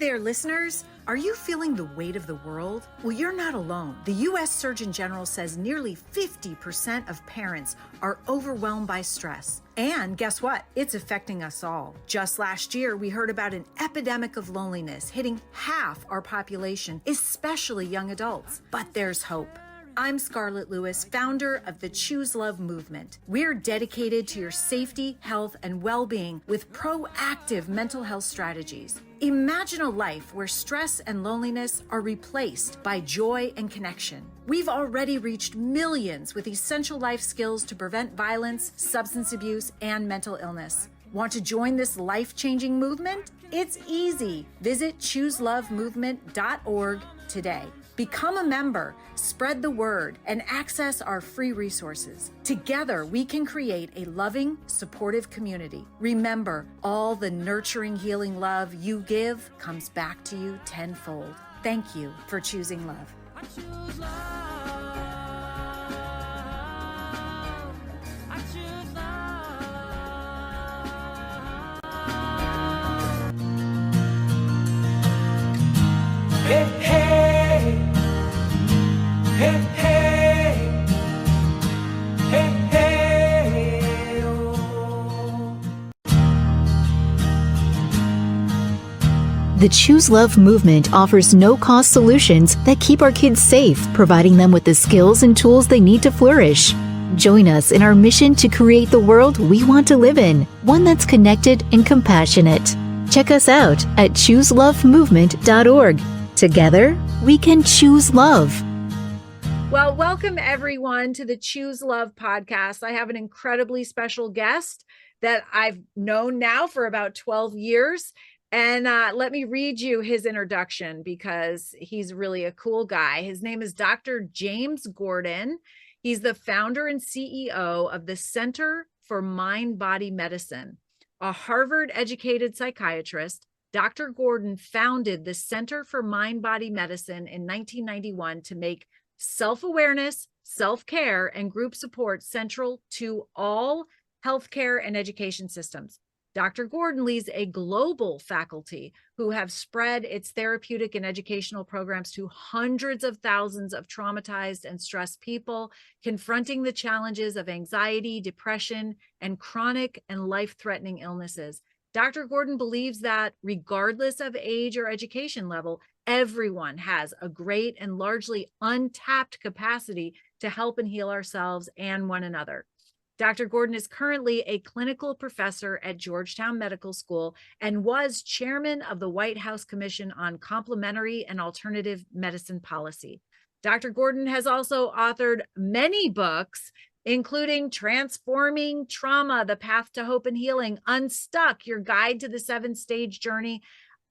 there, listeners. Are you feeling the weight of the world? Well, you're not alone. The U.S. Surgeon General says nearly 50% of parents are overwhelmed by stress. And guess what? It's affecting us all. Just last year, we heard about an epidemic of loneliness hitting half our population, especially young adults. But there's hope. I'm Scarlett Lewis, founder of the Choose Love movement. We're dedicated to your safety, health, and well-being with proactive mental health strategies. Imagine a life where stress and loneliness are replaced by joy and connection. We've already reached millions with essential life skills to prevent violence, substance abuse, and mental illness. Want to join this life-changing movement? It's easy. Visit chooselovemovement.org today. Become a member, spread the word, and access our free resources. Together, we can create a loving, supportive community. Remember, all the nurturing, healing love you give comes back to you tenfold. Thank you for choosing love. I choose love. I choose love. Hey, hey. Hey, hey, hey, hey, oh. The Choose Love movement offers no-cost solutions that keep our kids safe, providing them with the skills and tools they need to flourish. Join us in our mission to create the world we want to live in, one that's connected and compassionate. Check us out at chooselovemovement.org. Together, we can choose love. Well, welcome everyone to the Choose Love podcast. I have an incredibly special guest that I've known now for about 12 years. And let me read you his introduction because he's really a cool guy. His name is Dr. James Gordon. He's the founder and CEO of the Center for Mind-Body Medicine. A Harvard-educated psychiatrist, Dr. Gordon founded the Center for Mind-Body Medicine in 1991 to make self-awareness, self-care, and group support central to all healthcare and education systems. Dr. Gordon leads a global faculty who have spread its therapeutic and educational programs to hundreds of thousands of traumatized and stressed people, confronting the challenges of anxiety, depression, and chronic and life-threatening illnesses. Dr. Gordon believes that regardless of age or education level, everyone has a great and largely untapped capacity to help and heal ourselves and one another. Dr. Gordon is currently a clinical professor at Georgetown Medical School and was chairman of the White House Commission on Complementary and Alternative Medicine Policy. Dr. Gordon has also authored many books, including Transforming Trauma, The Path to Hope and Healing, Unstuck, Your Guide to the 7-Stage Journey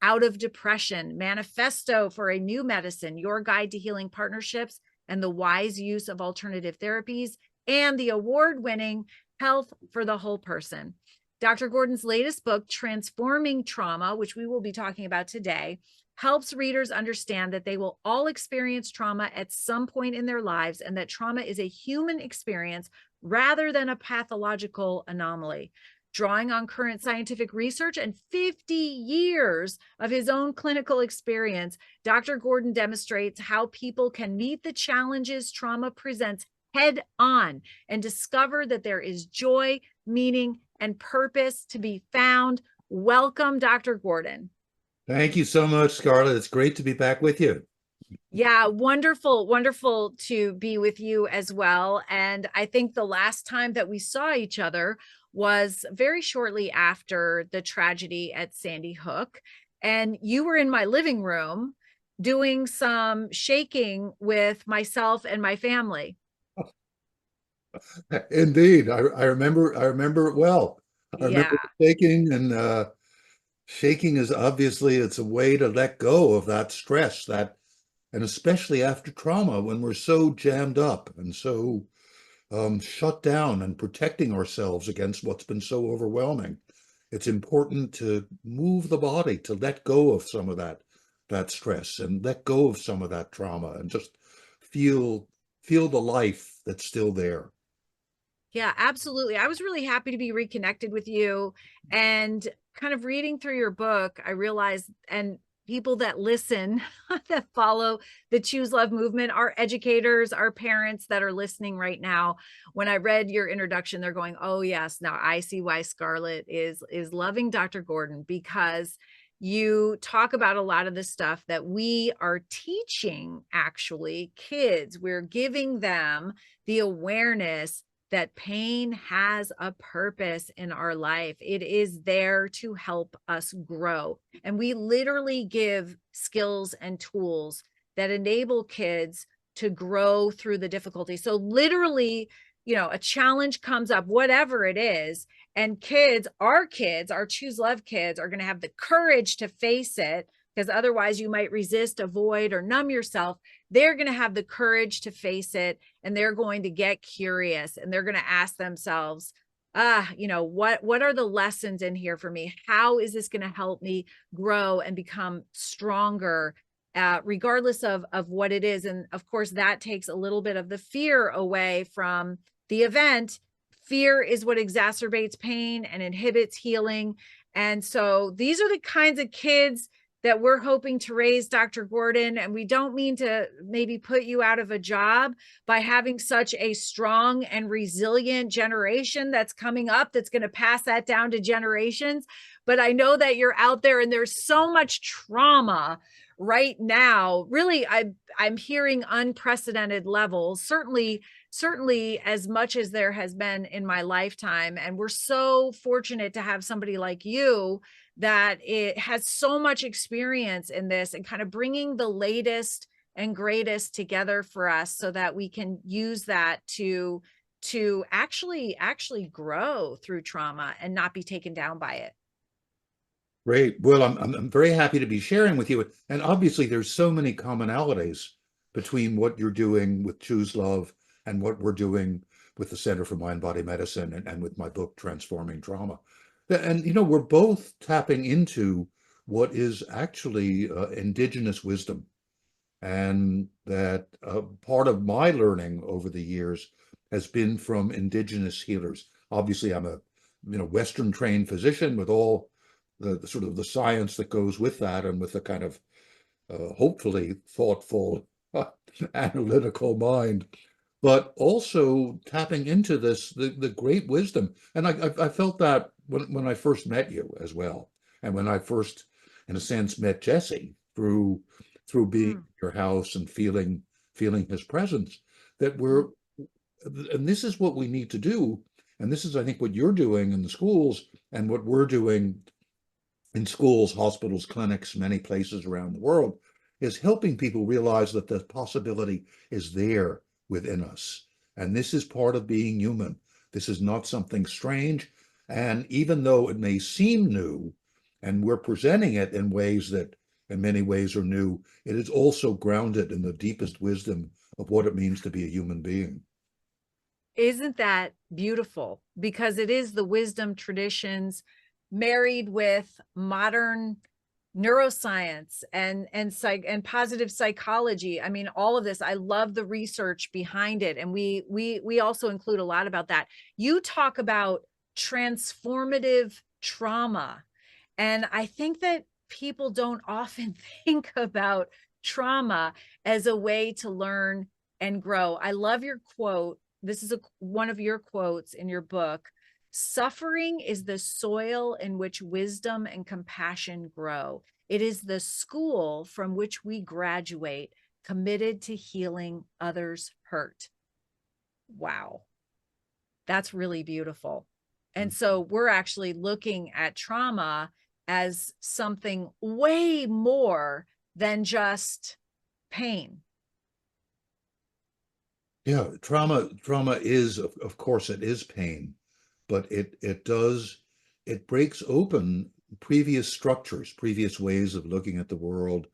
Out of Depression, Manifesto for a New Medicine, Your Guide to Healing Partnerships and the Wise Use of Alternative Therapies, and the award-winning Health for the Whole Person. Dr. Gordon's latest book, Transforming Trauma, which we will be talking about today, helps readers understand that they will all experience trauma at some point in their lives and that trauma is a human experience rather than a pathological anomaly. Drawing on current scientific research and 50 years of his own clinical experience, Dr. Gordon demonstrates how people can meet the challenges trauma presents head on and discover that there is joy, meaning, and purpose to be found. Welcome, Dr. Gordon. Thank you so much, Scarlett. It's great to be back with you. Yeah, wonderful, wonderful to be with you as well. And I think the last time that we saw each other was very shortly after the tragedy at Sandy Hook. And you were in my living room doing some shaking with myself and my family. Indeed. I remember it well. I remember shaking, and shaking is obviously, it's a way to let go of that stress, and especially after trauma, when we're so jammed up and so shut down and protecting ourselves against what's been so overwhelming. It's important to move the body, to let go of some of that stress and let go of some of that trauma and just feel the life that's still there. Yeah, absolutely. I was really happy to be reconnected with you, and kind of reading through your book, I realized, and people that listen, that follow the Choose Love movement, our educators, our parents that are listening right now. When I read your introduction, they're going, oh yes, now I see why Scarlett is loving Dr. Gordon, because you talk about a lot of the stuff that we are teaching actually kids. We're giving them the awareness that pain has a purpose in our life. It is there to help us grow. And we literally give skills and tools that enable kids to grow through the difficulty. So literally, a challenge comes up, whatever it is, and our Choose Love kids are going to have the courage to face it, because otherwise you might resist, avoid, or numb yourself. They're going to have the courage to face it, and they're going to get curious, and they're going to ask themselves, what are the lessons in here for me? How is this going to help me grow and become stronger, regardless of what it is? And of course, that takes a little bit of the fear away from the event. Fear is what exacerbates pain and inhibits healing. And so these are the kinds of kids that we're hoping to raise, Dr. Gordon. And we don't mean to maybe put you out of a job by having such a strong and resilient generation that's coming up, that's going to pass that down to generations. But I know that you're out there, and there's so much trauma right now. Really, I'm hearing unprecedented levels, certainly as much as there has been in my lifetime. And we're so fortunate to have somebody like you that it has so much experience in this, and kind of bringing the latest and greatest together for us, so that we can use that to actually grow through trauma and not be taken down by it. Great. Well, I'm very happy to be sharing with you. And obviously, there's so many commonalities between what you're doing with Choose Love and what we're doing with the Center for Mind Body Medicine, and with my book, Transforming Trauma. And, we're both tapping into what is actually indigenous wisdom. And that part of my learning over the years has been from indigenous healers. Obviously, I'm a Western trained physician with all the sort of the science that goes with that, and with the kind of hopefully thoughtful, analytical mind, but also tapping into the great wisdom. And I felt that when I first met you as well, and when I first, in a sense, met Jesse through being in your house and feeling his presence, that and this is what we need to do. And this is, I think, what you're doing in the schools, and what we're doing in schools, hospitals, clinics, many places around the world, is helping people realize that the possibility is there within us. And this is part of being human. This is not something strange. And even though it may seem new, and we're presenting it in ways that in many ways are new, it is also grounded in the deepest wisdom of what it means to be a human being. Isn't that beautiful? Because it is the wisdom traditions married with modern neuroscience and positive psychology. I mean, all of this, I love the research behind it. And we also include a lot about that. You talk about transformative trauma. And I think that people don't often think about trauma as a way to learn and grow. I love your quote. This is one of your quotes in your book. Suffering is the soil in which wisdom and compassion grow. It is the school from which we graduate, committed to healing others' hurt. Wow. That's really beautiful. And so we're actually looking at trauma as something way more than just pain. Yeah, trauma is, of course, it is pain, but it breaks open previous structures, previous ways of looking at the world,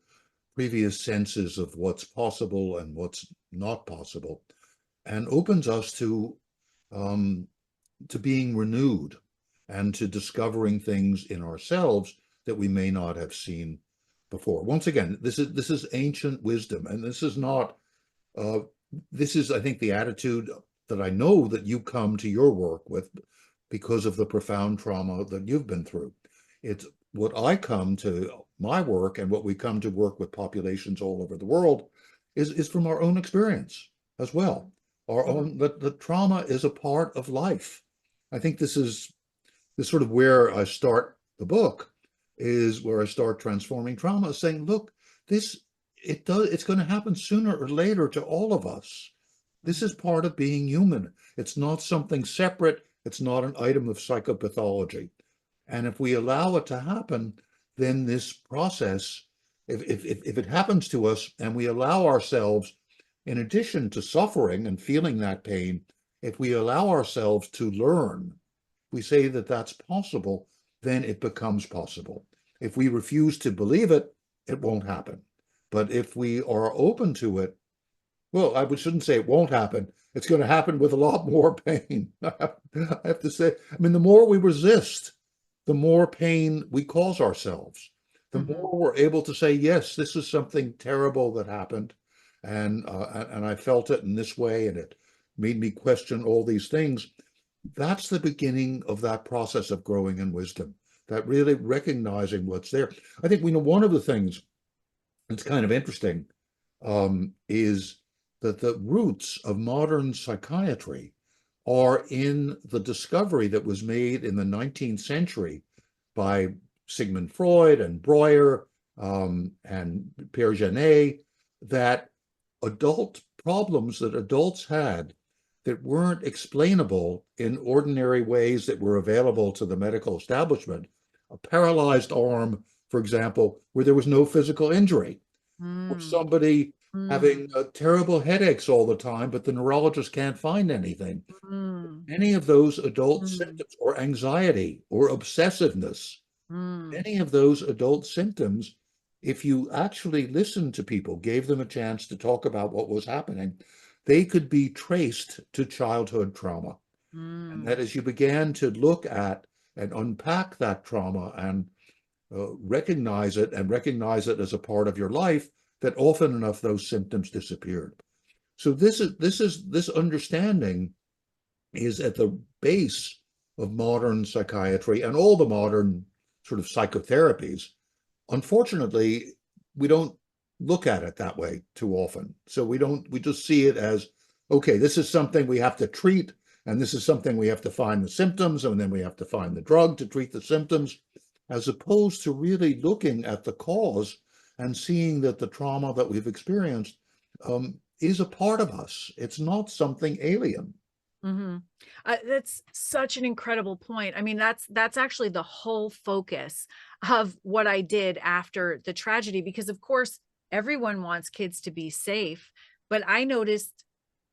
previous senses of what's possible and what's not possible, and opens us to being renewed, and to discovering things in ourselves that we may not have seen before. Once again, this is ancient wisdom, and this is not. This is, I think, the attitude that I know that you come to your work with, because of the profound trauma that you've been through. It's what I come to my work and what we come to work with populations all over the world is from our own experience as well. Our own, the trauma is a part of life. I think this sort of where I start the book, is where I start transforming trauma, saying, look, it's going to happen sooner or later to all of us. This is part of being human. It's not something separate. It's not an item of psychopathology. And if we allow it to happen, then this process, if it happens to us and we allow ourselves, in addition to suffering and feeling that pain, if we allow ourselves to learn, we say that that's possible, then it becomes possible. If we refuse to believe it, it won't happen. But if we are open to it, well, I shouldn't say it won't happen. It's going to happen with a lot more pain. I have to say, I mean, the more we resist, the more pain we cause ourselves. The more we're able to say, yes, this is something terrible that happened, and I felt it in this way, and it made me question all these things. That's the beginning of that process of growing in wisdom, that really recognizing what's there. I think we know one of the things that's kind of interesting is that the roots of modern psychiatry are in the discovery that was made in the 19th century by Sigmund Freud and Breuer and Pierre Janet, that adult problems that adults had that weren't explainable in ordinary ways that were available to the medical establishment. A paralyzed arm, for example, where there was no physical injury, or somebody having terrible headaches all the time, but the neurologist can't find anything. Any of those adult symptoms, or anxiety, or obsessiveness, any of those adult symptoms, if you actually listened to people, gave them a chance to talk about what was happening, they could be traced to childhood trauma. And that as you began to look at and unpack that trauma and recognize it as a part of your life, that often enough those symptoms disappeared. So this understanding is at the base of modern psychiatry and all the modern sort of psychotherapies. Unfortunately, we don't look at it that way too often. So we just see it as, okay, this is something we have to treat, and this is something we have to find the symptoms, and then we have to find the drug to treat the symptoms, as opposed to really looking at the cause and seeing that the trauma that we've experienced is a part of us. It's not something alien. That's such an incredible point. I mean, that's actually the whole focus of what I did after the tragedy, because of course, everyone wants kids to be safe, but I noticed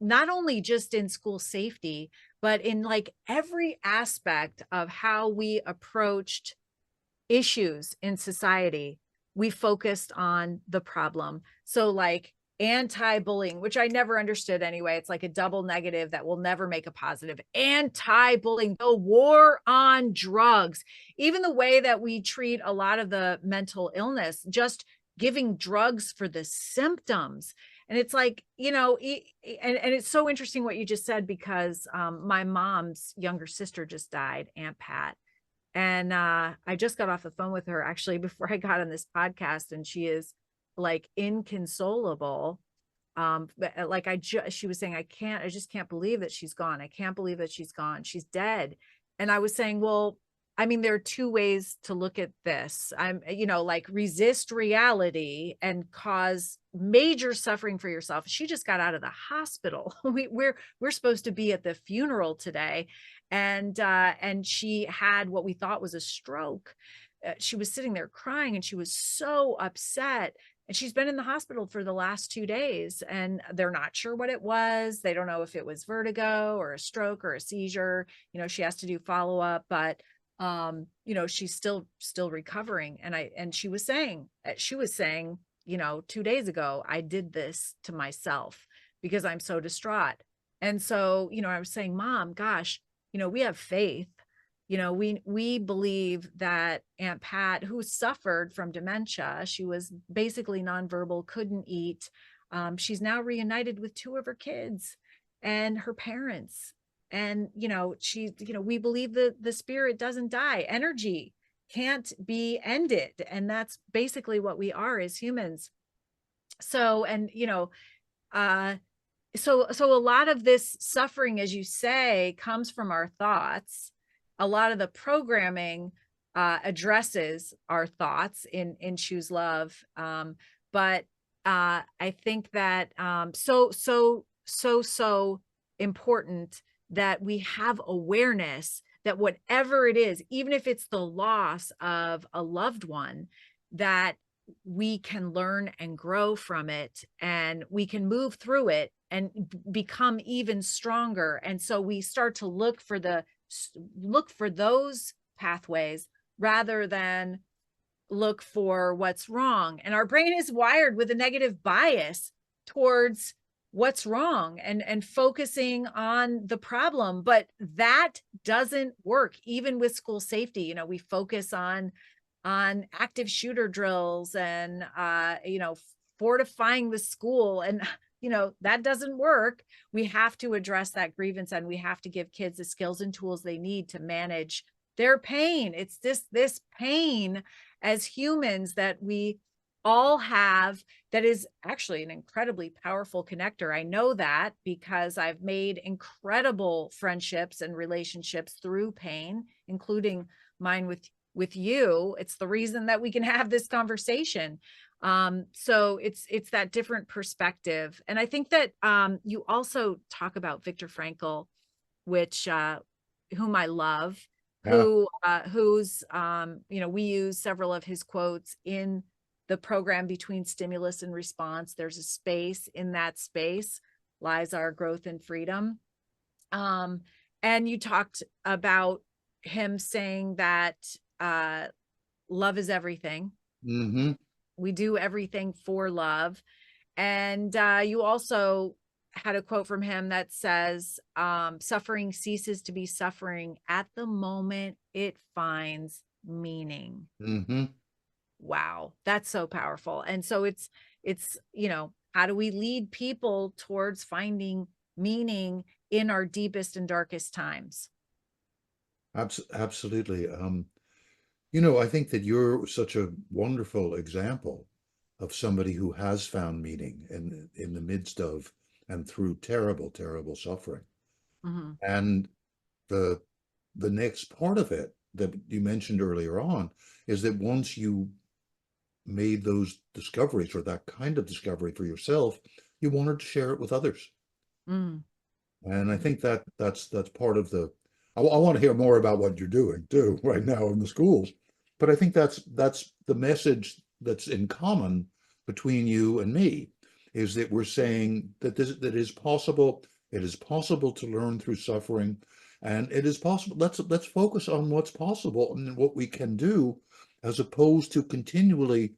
not only just in school safety, but in like every aspect of how we approached issues in society, we focused on the problem. So like anti-bullying, which I never understood anyway. It's like a double negative that will never make a positive. Anti-bullying, the war on drugs, even the way that we treat a lot of the mental illness, just giving drugs for the symptoms. And it's like, you know, and it's so interesting what you just said, because my mom's younger sister just died, Aunt Pat. And I just got off the phone with her actually before I got on this podcast, and she is like inconsolable. But like she was saying, I just can't believe that she's gone. I can't believe that she's gone. She's dead. And I was saying, well, I mean, there are two ways to look at this. You know, like resist reality and cause major suffering for yourself. She just got out of the hospital. We're supposed to be at the funeral today. And she had what we thought was a stroke. She was sitting there crying, and she was so upset. And she's been in the hospital for the last 2 days, and they're not sure what it was. They don't know if it was vertigo or a stroke or a seizure. You know, she has to do follow-up, but you know, she's still recovering. And she was saying, you know, 2 days ago, I did this to myself because I'm so distraught. And so, you know, I was saying, Mom, gosh, you know, we have faith. You know, we believe that Aunt Pat, who suffered from dementia, she was basically nonverbal, couldn't eat. She's now reunited with 2 of her kids and her parents. And, you know, we believe that the spirit doesn't die. Energy can't be ended. And that's basically what we are as humans. So, and so a lot of this suffering, as you say, comes from our thoughts. A lot of the programming addresses our thoughts in Choose Love. But I think that so important that we have awareness that whatever it is, even if it's the loss of a loved one, that we can learn and grow from it, and we can move through it and become even stronger. And so we start to look for those pathways rather than look for what's wrong. And our brain is wired with a negative bias towards what's wrong and focusing on the problem. But that doesn't work. Even with school safety, we focus on active shooter drills and fortifying the school, and that doesn't work. We have to address that grievance, and we have to give kids the skills and tools they need to manage their pain. It's this pain as humans that we all have, that is actually an incredibly powerful connector. I know that because I've made incredible friendships and relationships through pain, including mine with you. It's the reason that we can have this conversation. So it's that different perspective. And I think that you also talk about Viktor Frankl, which whom I love, Yeah. who's we use several of his quotes in the program Between Stimulus and Response. There's a space. In that space lies our growth and freedom. And you talked about him saying that love is everything. Mm-hmm. We do everything for love. And you also had a quote from him that says, suffering ceases to be suffering at the moment it finds meaning. Mm-hmm. Wow, that's so powerful. And so it's how do we lead people towards finding meaning in our deepest and darkest times? Absolutely. I think that you're such a wonderful example of somebody who has found meaning in the midst of and through terrible, terrible suffering. Mm-hmm. And the next part of it that you mentioned earlier on is that once you made those discoveries or that kind of discovery for yourself, you wanted to share it with others. Mm. And I think that that's part of the. I want to hear more about what you're doing too right now in the schools, but I think that's the message that's in common between you and me, is that we're saying that that is possible. It is possible to learn through suffering, and it is possible. Let's focus on what's possible and what we can do, as opposed to continually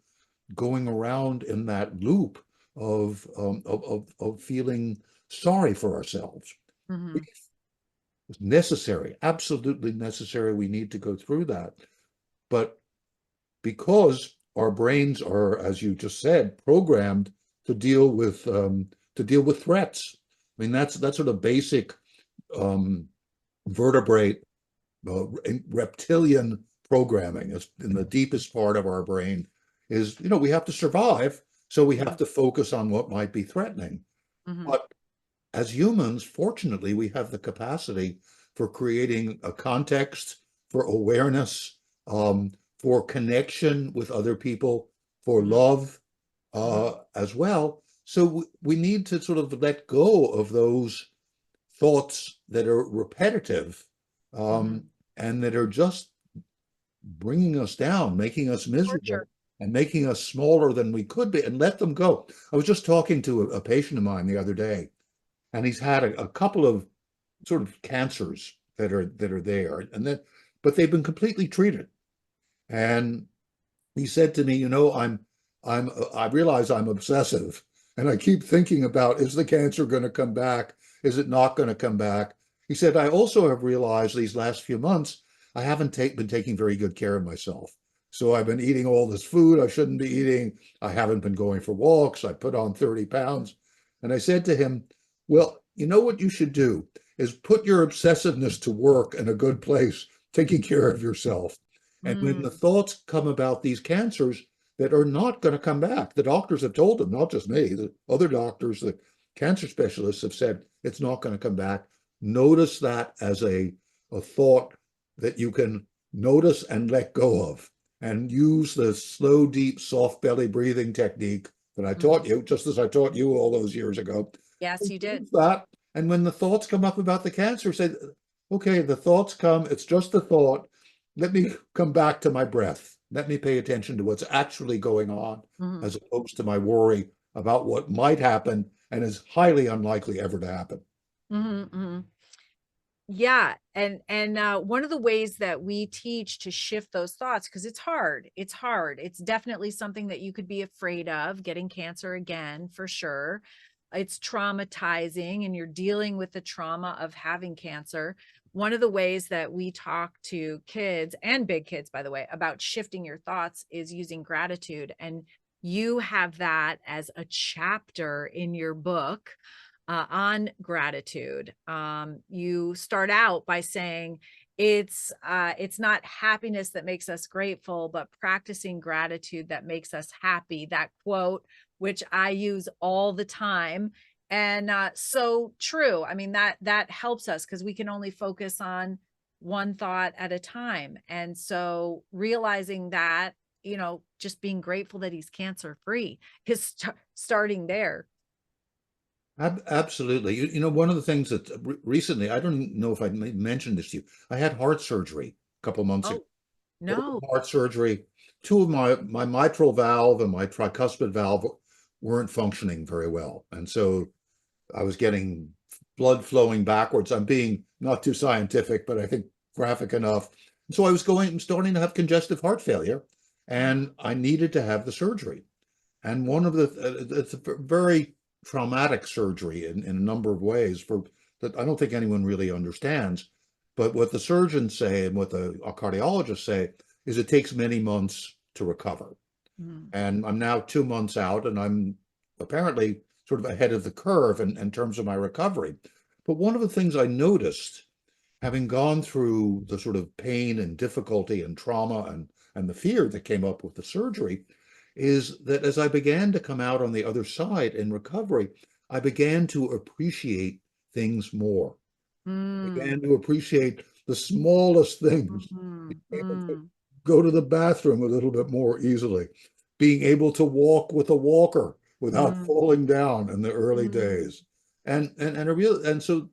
going around in that loop of feeling sorry for ourselves. Mm-hmm. It's necessary, absolutely necessary. We need to go through that. But because our brains are, as you just said, programmed to deal with threats. I mean, that's sort of basic vertebrate reptilian programming. Is in the deepest part of our brain. Is we have to survive, so we have to focus on what might be threatening. Mm-hmm. But as humans, fortunately, we have the capacity for creating a context, for awareness, for connection with other people, for love as well. So we need to sort of let go of those thoughts that are repetitive and that are just bringing us down, making us miserable, and making us smaller than we could be, and let them go. I was just talking to a patient of mine the other day, and he's had a couple of sort of cancers that are there, and then but they've been completely treated. And he said to me, I realize I'm obsessive, and I keep thinking about, is the cancer going to come back? Is it not going to come back? He said, I also have realized these last few months I haven't been taking very good care of myself. So I've been eating all this food I shouldn't be eating. I haven't been going for walks. I put on 30 pounds. And I said to him, well, you know what you should do is put your obsessiveness to work in a good place, taking care of yourself. And when the Mm, thoughts come about these cancers that are not going to come back, the doctors have told them, not just me, the other doctors, the cancer specialists have said it's not going to come back. Notice that as a thought that you can notice and let go of, and use the slow, deep, soft belly breathing technique that I mhm. taught you, just as I taught you all those years ago. Yes, you did. Use that. And when the thoughts come up about the cancer, say, okay, the thoughts come, it's just a thought. Let me come back to my breath. Let me pay attention to what's actually going on, Mhm, as opposed to my worry about what might happen and is highly unlikely ever to happen. mhm, mhm. Yeah, and one of the ways that we teach to shift those thoughts, because it's hard. It's hard. It's definitely something that you could be afraid of, getting cancer again, for sure. It's traumatizing, and you're dealing with the trauma of having cancer. One of the ways that we talk to kids, and big kids, by the way, about shifting your thoughts is using gratitude. And you have that as a chapter in your book, on gratitude. You start out by saying it's not happiness that makes us grateful, but practicing gratitude that makes us happy. That quote, which I use all the time, and so true. I mean, that helps us because we can only focus on one thought at a time. And so realizing that, just being grateful that he's cancer free is starting there. Absolutely. One of the things that recently, I don't know if I mentioned this to you, I had heart surgery a couple months ago. Oh, no. Open heart surgery. Two of my mitral valve and my tricuspid valve weren't functioning very well. And so I was getting blood flowing backwards. I'm being not too scientific, but I think graphic enough. So I was starting to have congestive heart failure, and I needed to have the surgery. And one of it's a very traumatic surgery in a number of ways for that I don't think anyone really understands. But what the surgeons say and what the cardiologists say is it takes many months to recover. Mm, And I'm now 2 months out, and I'm apparently sort of ahead of the curve in terms of my recovery. But one of the things I noticed, having gone through the sort of pain and difficulty and trauma and the fear that came up with the surgery, is that as I began to come out on the other side in recovery, I began to appreciate things more. I mm, began to appreciate the smallest things, mm, being able to mm, go to the bathroom a little bit more easily, being able to walk with a walker without mm, falling down in the early mm, days. And so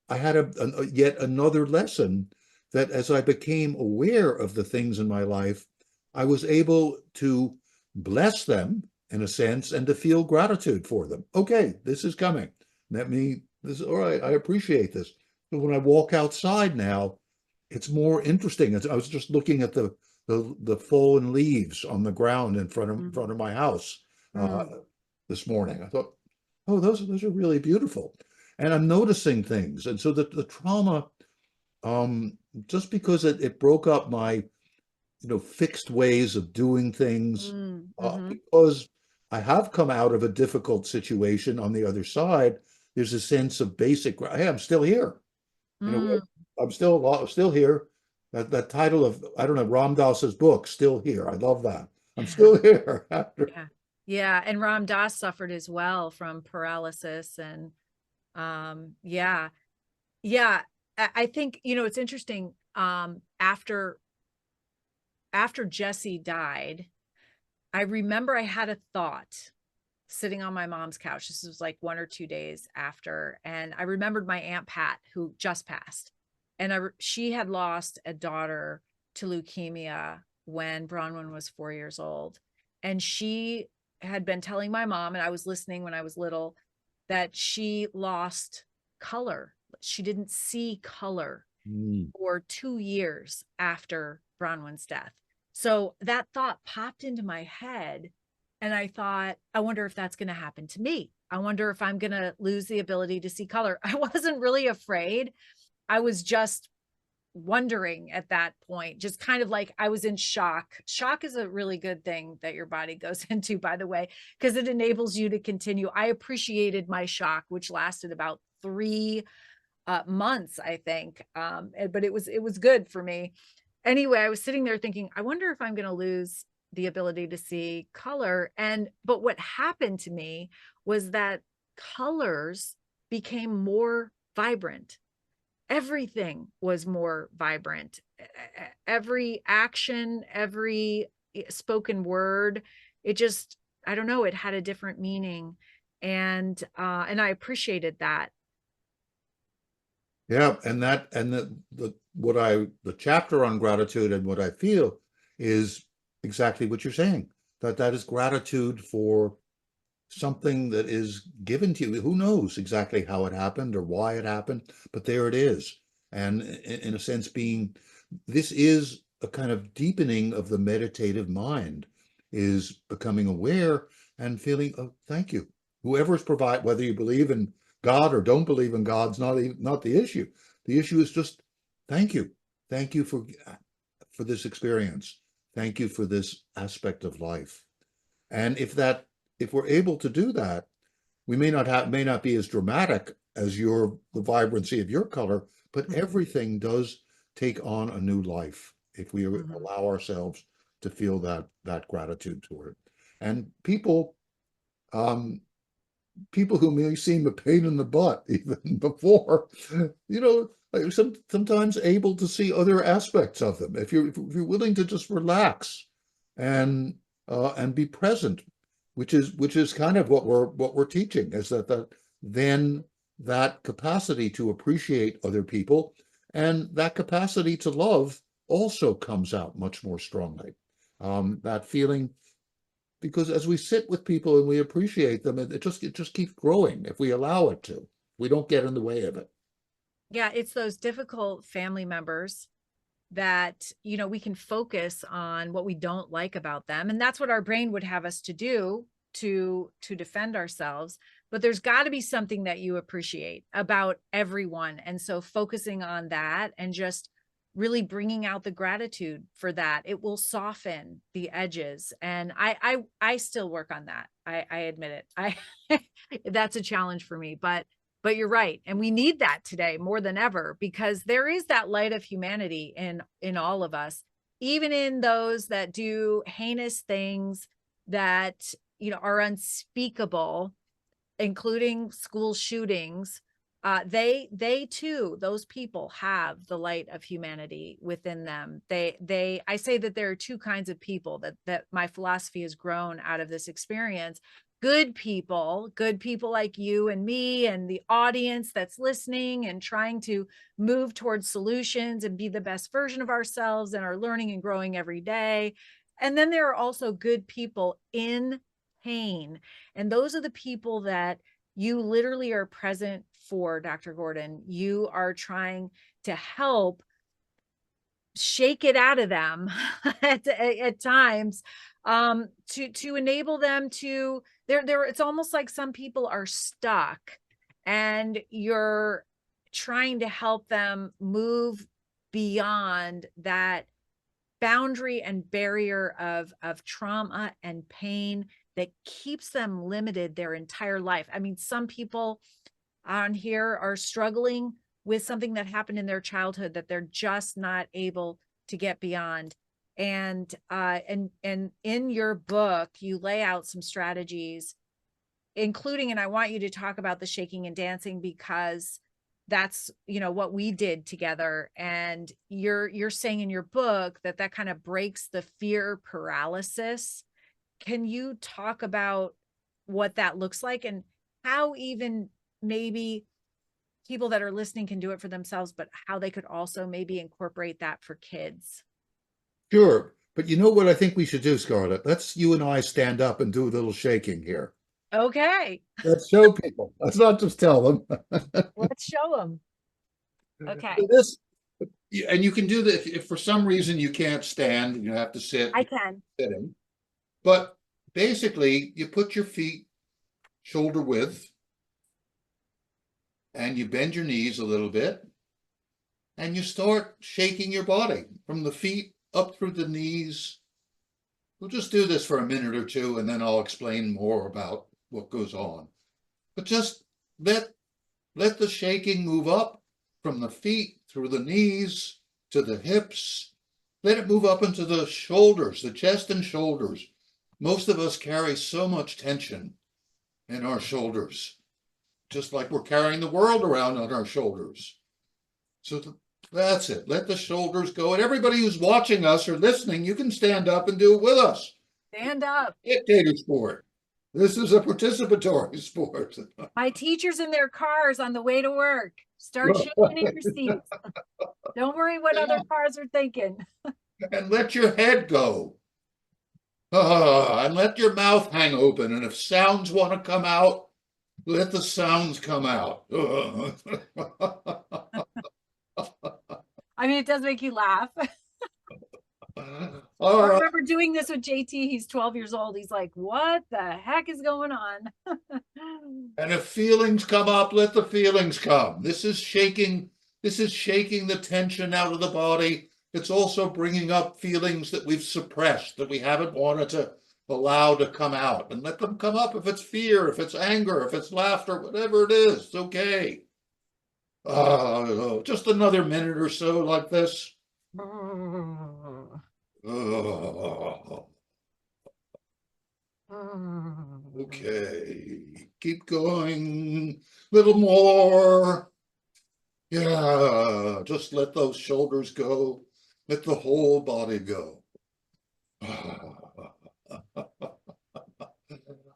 I had yet another lesson that as I became aware of the things in my life, I was able to bless them in a sense and to feel gratitude for them. Okay, this is coming. This all right. I appreciate this. But when I walk outside now, it's more interesting. I was just looking at the fallen leaves on the ground in mm, front of my house uh, mm, this morning. I thought, oh, those are really beautiful, and I'm noticing things. And so the trauma, um, just because it broke up my fixed ways of doing things, mm, mhm, because I have come out of a difficult situation on the other side. There's a sense of basic. Hey, I'm still here. You know, mm. I'm still here. That title of, I don't know, Ram Dass's book, Still Here. I love that. I'm Yeah, still here after. yeah, yeah. And Ram Dass suffered as well from paralysis, and yeah, yeah. I think it's interesting. After Jesse died, I remember I had a thought sitting on my mom's couch. This was like 1 or 2 days after. And I remembered my Aunt Pat, who just passed. And she had lost a daughter to leukemia when Bronwyn was 4 years old. And she had been telling my mom, and I was listening when I was little, that she lost color. She didn't see color Mm. for 2 years after Bronwyn's death. So that thought popped into my head. And I thought, I wonder if that's going to happen to me. I wonder if I'm going to lose the ability to see color. I wasn't really afraid. I was just wondering at that point, just kind of like I was in shock. Shock is a really good thing that your body goes into, by the way, because it enables you to continue. I appreciated my shock, which lasted about 3 months, I think. But it was good for me. anyway, I was sitting there thinking, I wonder if I'm going to lose the ability to see color. But what happened to me was that colors became more vibrant. Everything was more vibrant. Every action, every spoken word, it just, I don't know, it had a different meaning. And I appreciated that. Yeah, and the chapter on gratitude and what I feel is exactly what you're saying. That is gratitude for something that is given to you. Who knows exactly how it happened or why it happened, but there it is. And in a sense, this is a kind of deepening of the meditative mind, is becoming aware and feeling, oh, thank you. Whoever's provide, whether you believe in God or don't believe in God's not the issue. The issue is just thank you. Thank you for this experience. Thank you for this aspect of life. And if we're able to do that, we may not be as dramatic as the vibrancy of your color, but everything does take on a new life if we Mhm. allow ourselves to feel that gratitude toward it. And um, people who may seem a pain in the butt even before, are sometimes able to see other aspects of them. If you're willing to just relax and and be present, which is kind of what we're teaching, is then that capacity to appreciate other people and that capacity to love also comes out much more strongly. That feeling, because as we sit with people and we appreciate them, it just keeps growing if we allow it to. We don't get in the way of it. Yeah, it's those difficult family members that, we can focus on what we don't like about them. And that's what our brain would have us to do to defend ourselves. But there's got to be something that you appreciate about everyone. And so focusing on that and just really bringing out the gratitude for that, it will soften the edges. And I still work on that. I admit it. That's a challenge for me, but you're right. And we need that today more than ever, because there is that light of humanity in all of us, even in those that do heinous things that, are unspeakable, including school shootings. They too, those people have the light of humanity within them. I say that there are two kinds of people that my philosophy has grown out of this experience. Good people like you and me and the audience that's listening and trying to move towards solutions and be the best version of ourselves and are learning and growing every day. And then there are also good people in pain. And those are the people that you literally are present for, Dr. Gordon. You are trying to help shake it out of them at times, to enable them to there it's almost like some people are stuck and you're trying to help them move beyond that boundary and barrier of trauma and pain that keeps them limited their entire life. I mean, some people on here are struggling with something that happened in their childhood that they're just not able to get beyond. And in your book, you lay out some strategies, including, and I want you to talk about the shaking and dancing, because that's, what we did together. And you're saying in your book that kind of breaks the fear paralysis. Can you talk about what that looks like and how even maybe people that are listening can do it for themselves, but how they could also maybe incorporate that for kids? Sure. But you know what I think we should do, Scarlett? Let's you and I stand up and do a little shaking here. Okay, Let's show people. Let's not just tell them. let's show them. Okay, This, and you can do this if for some reason you can't stand, you have to sit I can. sitting. But basically, you put your feet shoulder width and you bend your knees a little bit and you start shaking your body from the feet up through the knees. We'll just do this for a minute or two and then I'll explain more about what goes on. But just let the shaking move up from the feet through the knees to the hips, Let it move up into the shoulders, the chest and shoulders. Most of us carry so much tension in our shoulders, just like we're carrying the world around on our shoulders. So that's it. Let the shoulders go. And everybody who's watching us or listening, you can stand up and do it with us. Stand up. Spectator sport. This is a participatory sport. My teachers in their cars on the way to work. Start shaking in your seats. Don't worry what other cars are thinking. And let your head go. And let your mouth hang open. And if sounds want to come out, let the sounds come out. I mean, it does make you laugh. All I right. remember doing this with JT. He's 12 years old. He's like, what the heck is going on? And if feelings come up, let the feelings come. This is shaking the tension out of the body. It's also bringing up feelings that we've suppressed, that we haven't wanted to allow to come out. And let them come up if it's fear, if it's anger, if it's laughter, whatever it is, it's okay. Just another minute or so like this. Okay, keep going. Little more. Yeah, just let those shoulders go. Let the whole body go.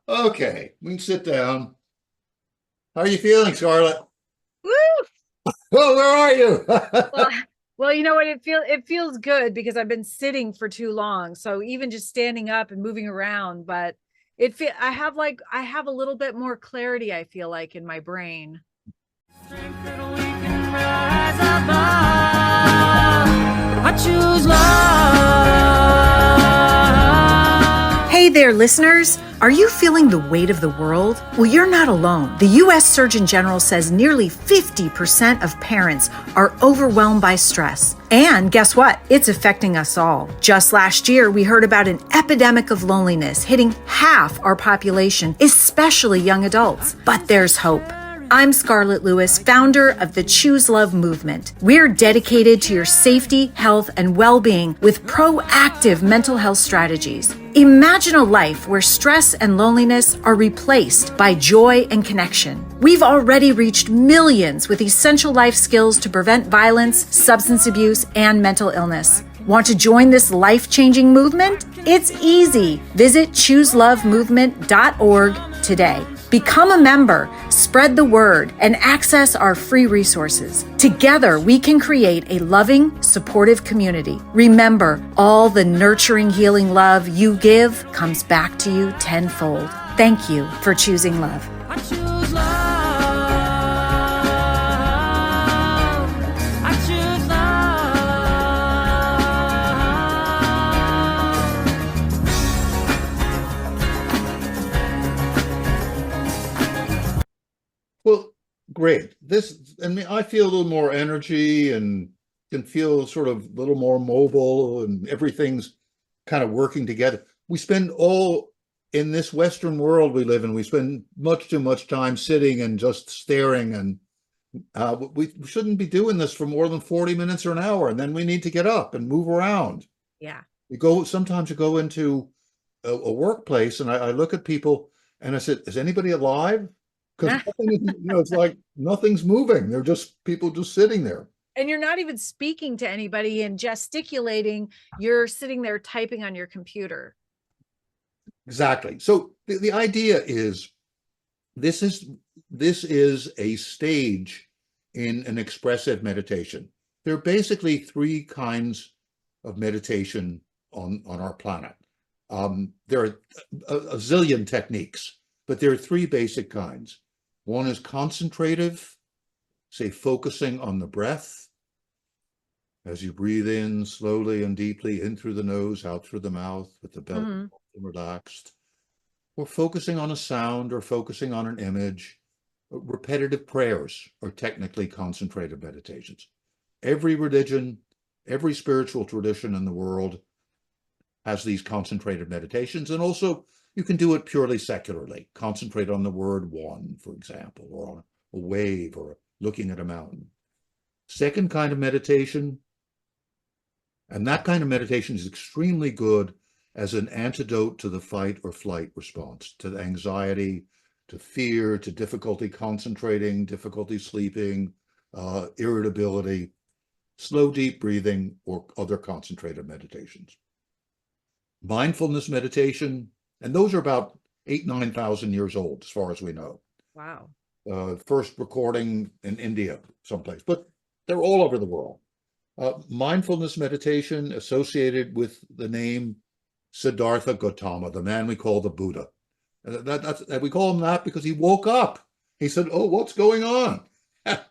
Okay, we can sit down. How are you feeling, Scarlett? Woo! Oh, where are you? Well, you know what? It feels good because I've been sitting for too long. So even just standing up and moving around, but I have a little bit more clarity, I feel like, in my brain. Strength that we can rise above. I choose love. Hey there, listeners. Are you feeling the weight of the world? Well, you're not alone. The U.S. Surgeon General says nearly 50% of parents are overwhelmed by stress. And guess what? It's affecting us all. Just last year, we heard about an epidemic of loneliness hitting half our population, especially young adults. But there's hope. I'm Scarlett Lewis, founder of the Choose Love movement. We're dedicated to your safety, health, and well-being with proactive mental health strategies. Imagine a life where stress and loneliness are replaced by joy and connection. We've already reached millions with essential life skills to prevent violence, substance abuse, and mental illness. Want to join this life-changing movement? It's easy. Visit chooselovemovement.org today. Become a member, spread the word, and access our free resources. Together, we can create a loving, supportive community. Remember, all the nurturing, healing love you give comes back to you tenfold. Thank you for choosing love. I choose love. I choose love. Well, great. I feel a little more energy and can feel sort of a little more mobile, and everything's kind of working together. In this Western world we live in, we spend much too much time sitting and just staring, and we shouldn't be doing this for more than 40 minutes or an hour, and then we need to get up and move around. Yeah. Sometimes you go into a workplace, and I look at people and I said, is anybody alive? Because it's like nothing's moving. They're just people just sitting there. And you're not even speaking to anybody and gesticulating. You're sitting there typing on your computer. Exactly. So the idea is this is a stage in an expressive meditation. There are basically three kinds of meditation on our planet. There are a zillion techniques, but there are three basic kinds. One is concentrative, say focusing on the breath. As you breathe in slowly and deeply, in through the nose, out through the mouth, with the belly relaxed. Or focusing on a sound or focusing on an image. Repetitive prayers are technically concentrated meditations. Every religion, every spiritual tradition in the world has these concentrated meditations. And also you can do it purely secularly. Concentrate on the word one, for example, or on a wave or looking at a mountain. Second kind of meditation And that kind of meditation is extremely good as an antidote to the fight or flight response, to the anxiety, to fear, to difficulty concentrating, difficulty sleeping, irritability, slow, deep breathing, or other concentrated meditations. Mindfulness meditation, and those are about 9,000 years old, as far as we know. Wow. First recording in India, someplace, but they're all over the world. Mindfulness meditation associated with the name Siddhartha Gautama, the man we call the Buddha. And we call him that because he woke up. He said, "Oh, what's going on?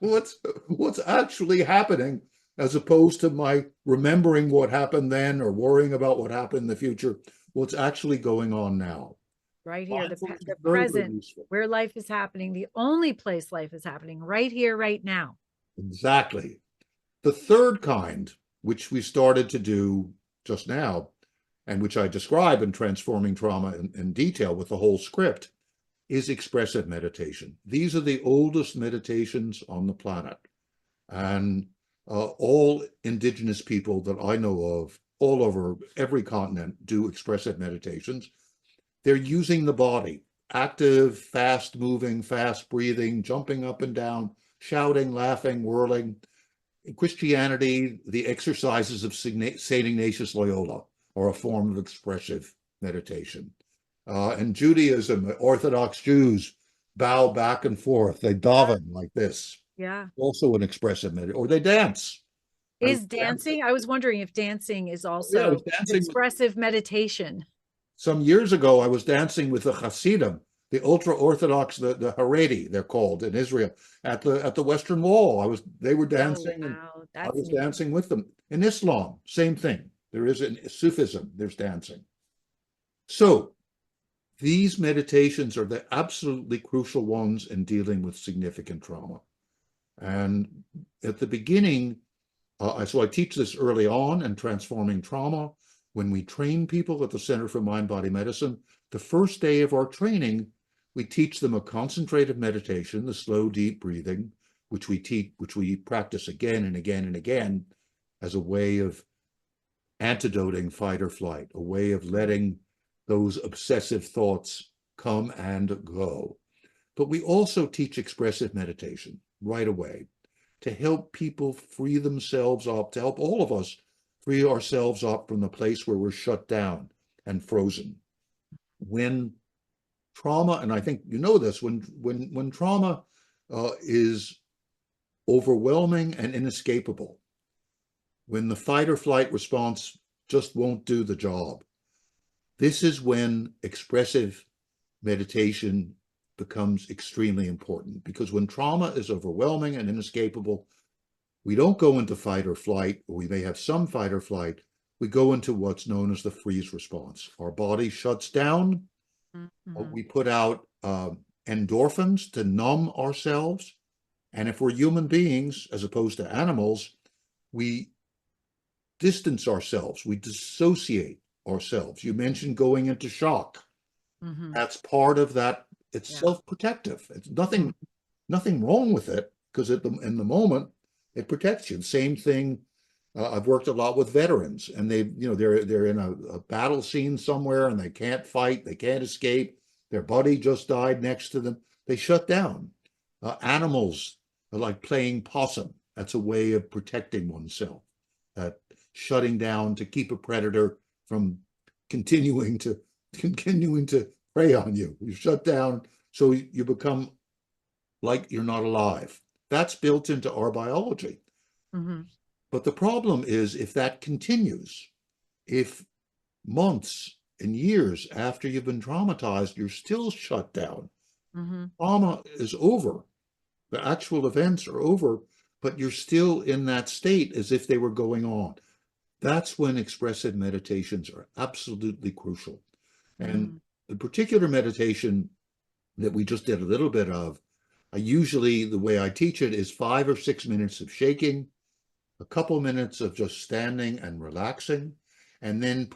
what's actually happening?" As opposed to my remembering what happened then or worrying about what happened in the future. What's actually going on now? Right here, the Mindfulness is very, very present, useful. where life is happening, the only place life is happening, right here, right now. Exactly. The third kind, which we started to do just now, and which I describe in Transforming Trauma in detail with the whole script, is expressive meditation. These are the oldest meditations on the planet. And all indigenous people that I know of all over every continent do expressive meditations. They're using the body, active, fast moving, fast breathing, jumping up and down, shouting, laughing, whirling. In Christianity, the exercises of St. Ignatius Loyola are a form of expressive meditation. In Judaism, Orthodox Jews bow back and forth. They daven like this. Yeah. Also an expressive meditation. Or they dance. Is dancing? I was wondering if dancing is Yeah, I also was dancing expressive meditation. some years ago. I was dancing with the Hasidim, the ultra-Orthodox, the Haredi, they're called in Israel, at the Western Wall. They were dancing, Oh, and wow. I That's was neat. dancing with them. In Islam, same thing. There is in Sufism, there's dancing. So these meditations are the absolutely crucial ones in dealing with significant trauma. And at the beginning, so I teach this early on in Transforming Trauma. When we train people at the Center for Mind-Body Medicine, the first day of our training, we teach them a concentrated meditation, the slow, deep breathing, which we practice again and again and again as a way of antidoting fight or flight, a way of letting those obsessive thoughts come and go. But we also teach expressive meditation right away to help people free themselves up, to help all of us free ourselves up from the place where we're shut down and frozen. When trauma, and I think you know this, when trauma is overwhelming and inescapable, when the fight or flight response just won't do the job, this is when expressive meditation becomes extremely important, because when trauma is overwhelming and inescapable, we don't go into fight or flight, or we may have some fight or flight. We go into what's known as the freeze response. Our body shuts down. Mm-hmm. We put out endorphins to numb ourselves. And if we're human beings, as opposed to animals, we distance ourselves. We dissociate ourselves. You mentioned going into shock. Mm-hmm. That's part of that. It's Yeah. self-protective. It's nothing wrong with it, because in the moment it protects you. Same thing. I've worked a lot with veterans, and they're in a battle scene somewhere, and they can't fight, they can't escape. Their buddy just died next to them. They shut down. Animals are like playing possum. That's a way of protecting oneself. That shutting down to keep a predator from continuing to prey on you. You shut down, so you become like you're not alive. That's built into our biology. Mm-hmm. But the problem is, if that continues, if months and years after you've been traumatized, you're still shut down, Mm-hmm. trauma is over. The actual events are over, but you're still in that state as if they were going on. That's when expressive meditations are absolutely crucial. And the particular meditation that we just did a little bit of, usually the way I teach it is 5 or 6 minutes of shaking, a couple minutes of just standing and relaxing, and then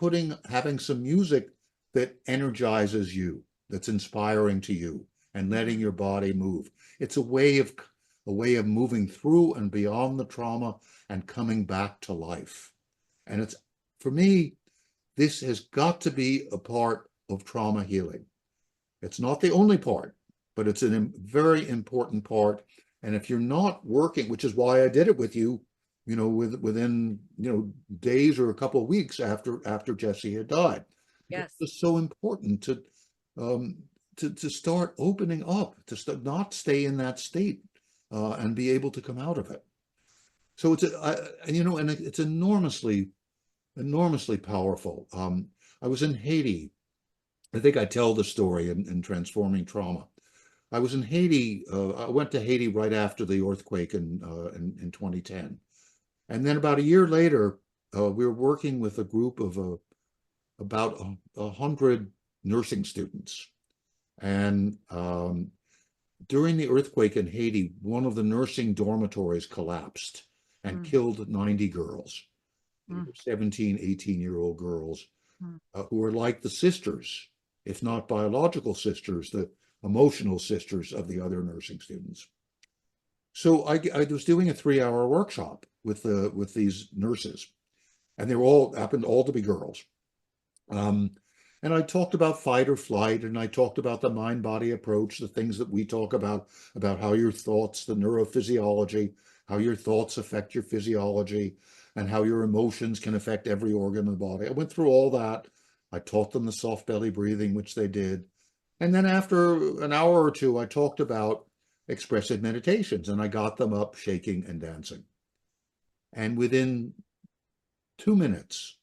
having some music that energizes you, that's inspiring to you, and letting your body move. It's a way of moving through and beyond the trauma and coming back to life. And it's, for me, this has got to be a part of trauma healing. It's not the only part, but it's a very important part. And if you're not working, which is why I did it with you, within, days or a couple of weeks after Jesse had died, because Yes. it's so important um, to start opening up, not stay in that state, and be able to come out of it. So and it's enormously powerful. I was in Haiti. I think I tell the story in Transforming Trauma. I was in Haiti. I went to Haiti right after the earthquake in 2010, and then about a year later, we were working with a group of about 100 nursing students, and during the earthquake in Haiti, one of the nursing dormitories collapsed and killed 90 girls. 17, 18-year-old girls who were like the sisters, if not biological sisters, the emotional sisters of the other nursing students. So I was doing a 3-hour workshop with these nurses, and they happened all to be girls. And I talked about fight or flight, and I talked about the mind-body approach, the things that we talk about how your thoughts, the neurophysiology, how your thoughts affect your physiology, and how your emotions can affect every organ of the body. I went through all that. I taught them the soft belly breathing, which they did. And then after an hour or two, I talked about expressive meditations, and I got them up shaking and dancing. And within 2 minutes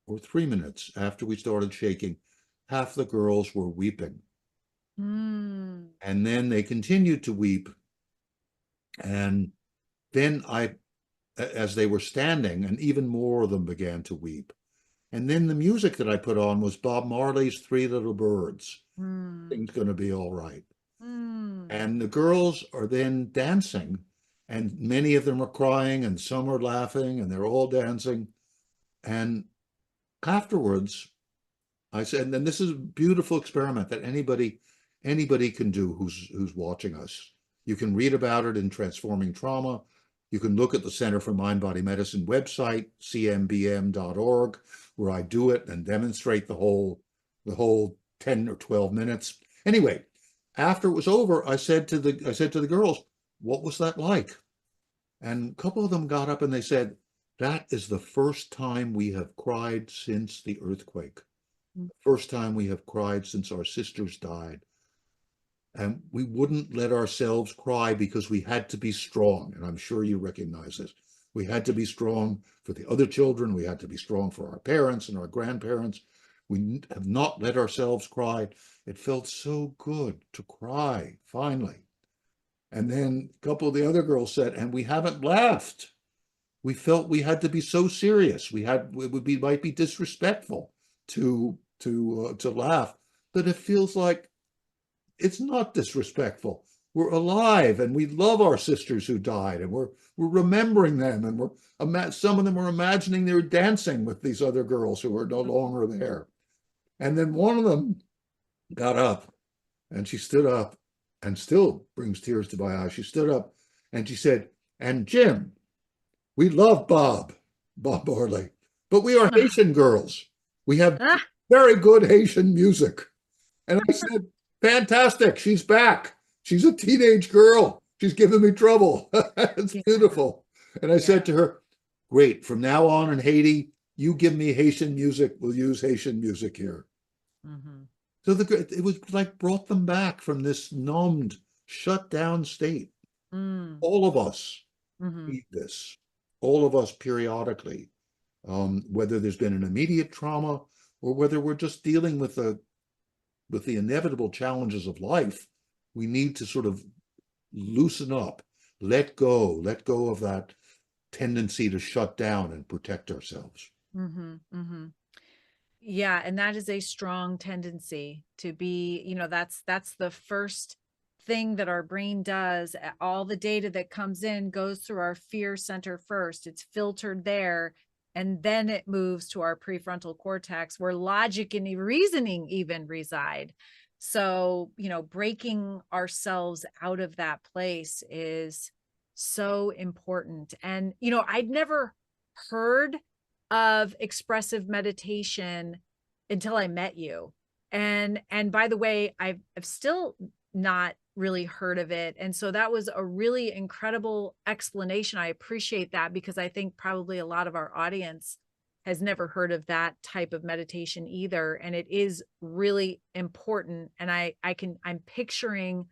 or 3 minutes after we started shaking, half the girls were weeping. And then they continued to weep. And then as they were standing, and even more of them began to weep. And then the music that I put on was Bob Marley's Three Little Birds. Things gonna be all right. And the girls are then dancing, and many of them are crying, and some are laughing, and they're all dancing. And afterwards, I said, and this is a beautiful experiment that anybody can do who's watching us. You can read about it in Transforming Trauma. You can look at the Center for Mind-Body Medicine website, cmbm.org, where I do it and demonstrate the whole 10 or 12 minutes. Anyway, after it was over, I said to the girls, "What was that like?" And a couple of them got up and they said, "That is the first time we have cried since the earthquake. The first time we have cried since our sisters died. And we wouldn't let ourselves cry because we had to be strong." And I'm sure you recognize this. We had to be strong for the other children. We had to be strong for our parents and our grandparents. We have not let ourselves cry. It felt so good to cry, finally. And then a couple of the other girls said, "And we haven't laughed. We felt we had to be so serious. Might be disrespectful to laugh, but it feels like it's not disrespectful. We're alive, and we love our sisters who died, and we're remembering them, and some of them are imagining they're dancing with these other girls who are no longer there." And then one of them got up, and she stood up, and still brings tears to my eyes. She stood up and she said, "And Jim, we love Bob Marley, but we are Haitian girls. We have very good Haitian music." And I said, "Fantastic. She's back. She's a teenage girl. She's giving me trouble." It's beautiful. And I said to her, "Great. From now on in Haiti, you give me Haitian music. We'll use Haitian music here." So it was like brought them back from this numbed, shut down state. All of us need this. All of us periodically, whether there's been an immediate trauma or whether we're just dealing with the inevitable challenges of life, we need to sort of loosen up, let go of that tendency to shut down and protect ourselves. Yeah, and that is a strong tendency to be, that's the first thing that our brain does. All the data that comes in goes through our fear center first. It's filtered there, and then it moves to our prefrontal cortex, where logic and reasoning even reside. So, breaking ourselves out of that place is so important. And, I'd never heard of expressive meditation until I met you. And by the way, I've still not really heard of it. And so that was a really incredible explanation. I appreciate that, because I think probably a lot of our audience has never heard of that type of meditation either. And it is really important. And I'm picturing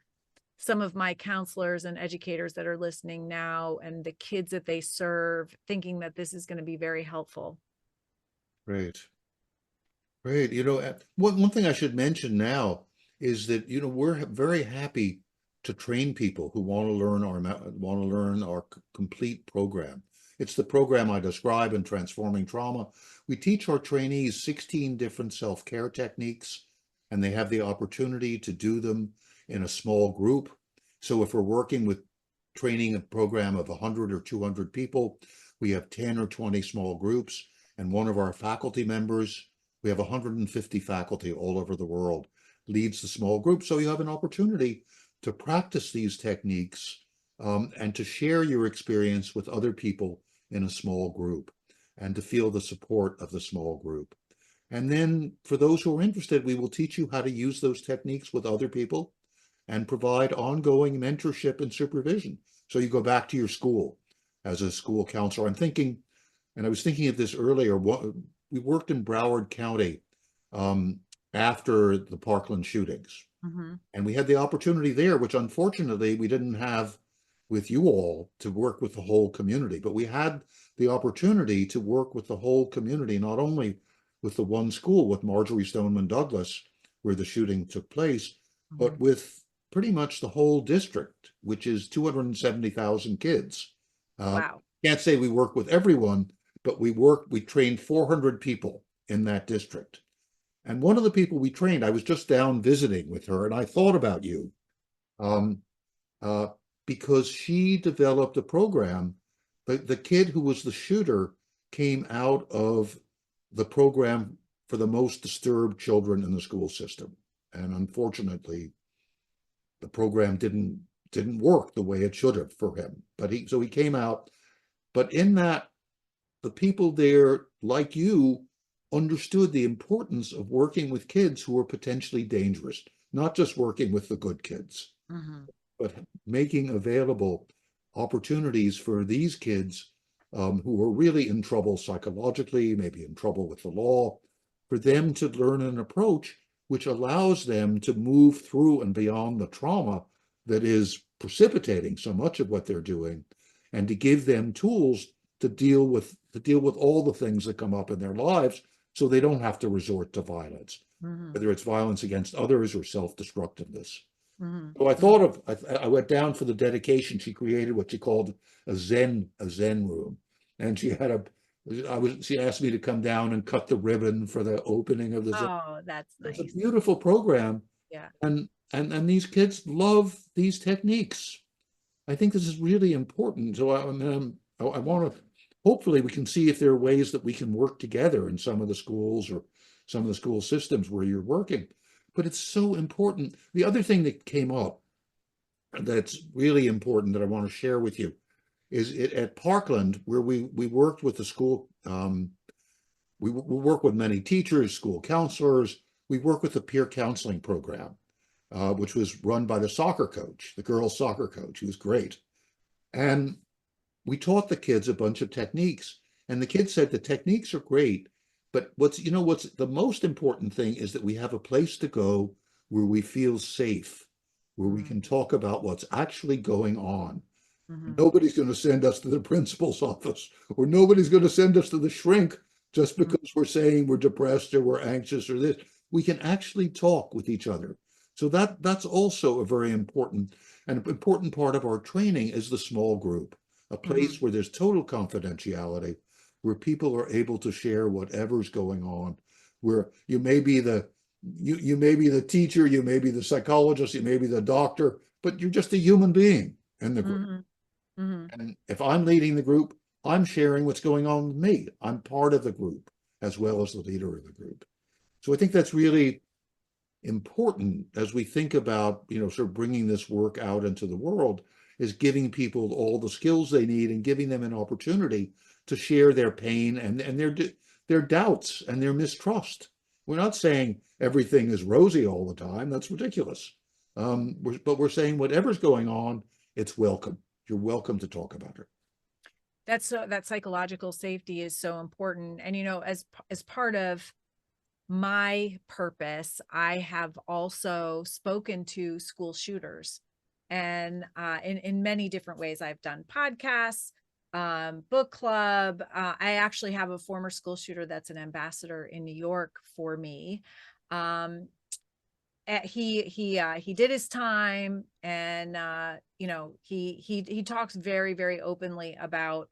some of my counselors and educators that are listening now and the kids that they serve, thinking that this is going to be very helpful. Great. Great. One thing I should mention now is that, we're very happy to train people who want to learn our complete program. It's the program I describe in Transforming Trauma. We teach our trainees 16 different self-care techniques, and they have the opportunity to do them in a small group. So if we're working with training a program of 100 or 200 people, we have 10 or 20 small groups, and one of our faculty members, we have 150 faculty all over the world, leads the small group. So you have an opportunity to practice these techniques and to share your experience with other people in a small group and to feel the support of the small group. And then for those who are interested, we will teach you how to use those techniques with other people and provide ongoing mentorship and supervision. So you go back to your school as a school counselor. I'm thinking, and I was thinking of this earlier, we worked in Broward County after the Parkland shootings. Mm-hmm. And we had the opportunity there, which unfortunately we didn't have with you all, to work with the whole community. But we had the opportunity to work with the whole community, not only with the one school, with Marjorie Stoneman Douglas, where the shooting took place, Mm-hmm. but with pretty much the whole district, which is 270,000 kids. Wow. Can't say we work with everyone, but we trained 400 people in that district. And one of the people we trained, I was just down visiting with her, and I thought about you because she developed a program. The kid who was the shooter came out of the program for the most disturbed children in the school system. And unfortunately, the program didn't work the way it should have for him. But he came out. But in that, the people there, like you, understood the importance of working with kids who are potentially dangerous, not just working with the good kids, Mm-hmm. but making available opportunities for these kids who are really in trouble psychologically, maybe in trouble with the law, for them to learn an approach which allows them to move through and beyond the trauma that is precipitating so much of what they're doing, and to give them tools to deal with all the things that come up in their lives, so they don't have to resort to violence, Mm-hmm. whether it's violence against others or self-destructiveness. Mm-hmm. So I went down for the dedication. She created what she called a Zen room, and she asked me to come down and cut the ribbon for the opening of the Zen. Oh, that's It's nice. a beautiful program, Yeah. and these kids love these techniques. I think this is really important. So I want to, hopefully we can see if there are ways that we can work together in some of the schools or some of the school systems where you're working. But it's so important. The other thing that came up that's really important that I want to share with you is at Parkland, where we worked with the school. We work with many teachers, school counselors. We work with the peer counseling program, which was run by the soccer coach, the girls' soccer coach, who was great. And we taught the kids a bunch of techniques. And the kids said the techniques are great, but what's the most important thing is that we have a place to go where we feel safe, where we can talk about what's actually going on. Mm-hmm. Nobody's going to send us to the principal's office, or nobody's going to send us to the shrink just because we're saying we're depressed or we're anxious or this. We can actually talk with each other. So that's also a very important part of our training is the small group, a place where there's total confidentiality, where people are able to share whatever's going on, where you may be the teacher, you may be the psychologist, you may be the doctor, but you're just a human being in the group. Mm-hmm. Mm-hmm. And if I'm leading the group, I'm sharing what's going on with me. I'm part of the group as well as the leader of the group. So I think that's really important as we think about, sort of bringing this work out into the world, is giving people all the skills they need and giving them an opportunity to share their pain and their doubts and their mistrust. We're not saying everything is rosy all the time. That's ridiculous. But we're saying whatever's going on, it's welcome. You're welcome to talk about it. That's so, that psychological safety is so important. And, as part of my purpose, I have also spoken to school shooters, and in many different ways. I've done podcasts, book club. I actually have a former school shooter that's an ambassador in New York for me. He did his time, and he talks very, very openly about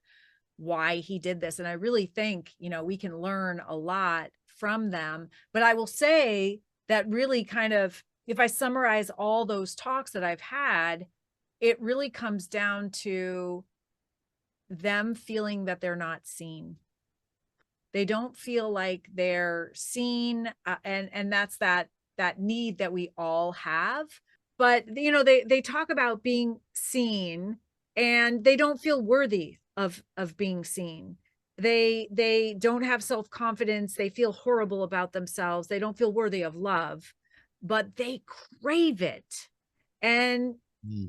why he did this. And I really think, we can learn a lot from them. But I will say that really kind of, if I summarize all those talks that I've had, it really comes down to them feeling that they're not seen. They don't feel like they're seen. And that's that need that we all have. But, they talk about being seen, and they don't feel worthy of being seen. They don't have self-confidence. They feel horrible about themselves. They don't feel worthy of love, but they crave it. And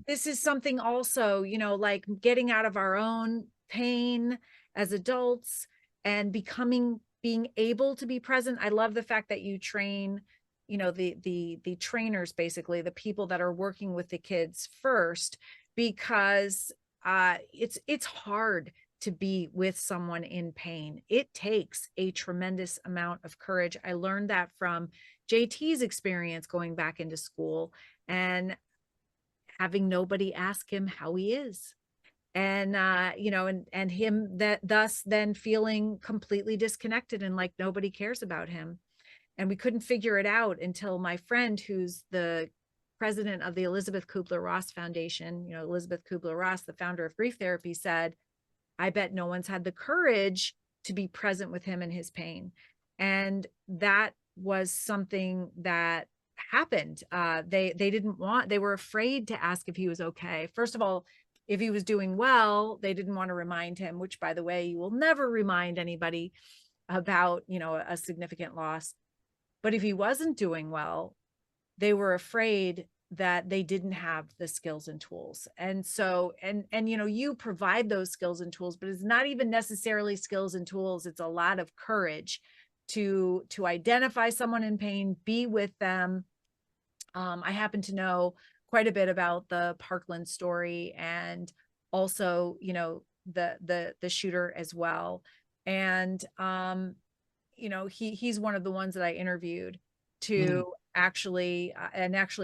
this is something also, like getting out of our own pain as adults and being able to be present. I love the fact that you train, the trainers, basically the people that are working with the kids first, because it's hard to be with someone in pain. It takes a tremendous amount of courage. I learned that from JT's experience going back into school and having nobody ask him how he is. And and him that thus then feeling completely disconnected and like nobody cares about him. And we couldn't figure it out until my friend, who's the president of the Elizabeth Kubler-Ross Foundation, Elizabeth Kubler-Ross, the founder of grief therapy, said, I bet no one's had the courage to be present with him in his pain. And that was something that happened. They were afraid to ask if he was okay. First of all, if he was doing well, they didn't want to remind him, which, by the way, you will never remind anybody about, a significant loss. But if he wasn't doing well, they were afraid that they didn't have the skills and tools. And so, you provide those skills and tools, but it's not even necessarily skills and tools. It's a lot of courage to identify someone in pain, be with them. I happen to know quite a bit about the Parkland story, and also, the shooter as well. And, he's one of the ones that I interviewed to actually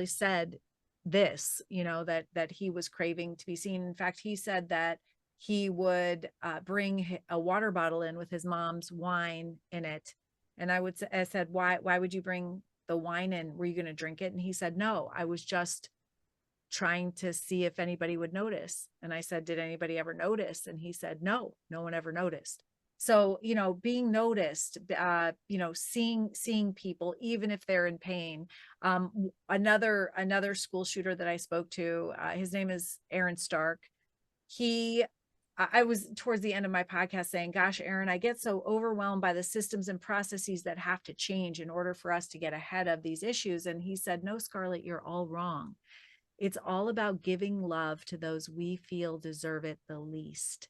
said this, that he was craving to be seen. In fact, he said that he would bring a water bottle in with his mom's wine in it. And I said, why would you bring the wine in? Were you going to drink it? And he said, no, I was just trying to see if anybody would notice. And I said, did anybody ever notice? And he said, no one ever noticed. So, being noticed, seeing people, even if they're in pain. Another school shooter that I spoke to, his name is Aaron Stark. I was towards the end of my podcast saying, gosh, Aaron, I get so overwhelmed by the systems and processes that have to change in order for us to get ahead of these issues. And he said, no, Scarlett, you're all wrong. It's all about giving love to those we feel deserve it the least.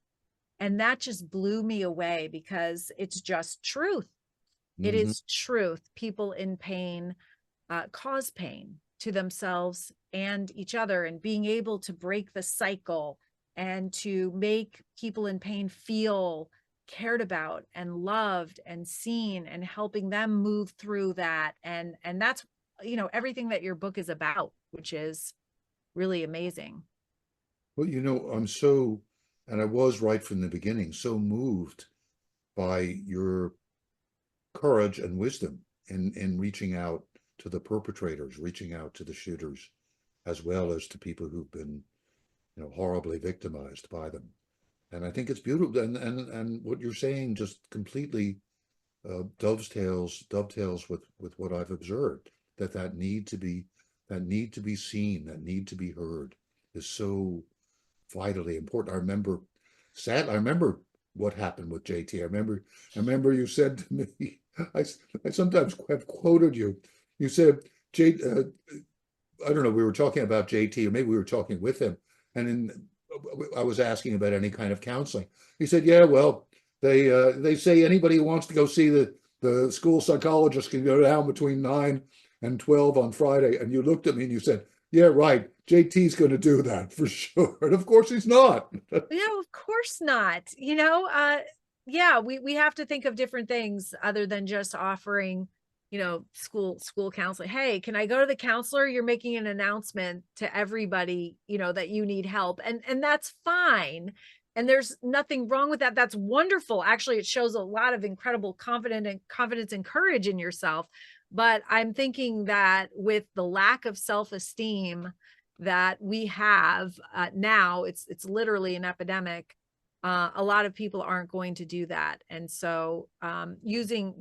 And that just blew me away, because it's just truth. It is truth. People in pain cause pain to themselves and each other, and being able to break the cycle and to make people in pain feel cared about and loved and seen, and helping them move through that. And that's, everything that your book is about, which is really amazing. Well, and I was right from the beginning, so moved by your courage and wisdom in reaching out to the perpetrators, reaching out to the shooters, as well as to people who've been, horribly victimized by them. And I think it's beautiful. And what you're saying just completely dovetails with what I've observed, that need to be seen, that need to be heard is so vitally important. I remember what happened with JT. I remember you said to me, I sometimes have quoted you. You said, I don't know, we were talking about JT, or maybe we were talking with him, and I was asking about any kind of counseling. He said, "Yeah, well, they say anybody who wants to go see the school psychologist can go down between 9 and 12 on Friday." And you looked at me and you said, "Yeah, right. JT's going to do that for sure." And of course, he's not. Yeah, of course not. Yeah, we have to think of different things other than just offering, school counseling. Hey, can I go to the counselor? You're making an announcement to everybody, that you need help. And that's fine. And there's nothing wrong with that. That's wonderful. Actually, it shows a lot of incredible confidence and courage in yourself. But I'm thinking that with the lack of self-esteem that we have now, it's literally an epidemic. A lot of people aren't going to do that, and so using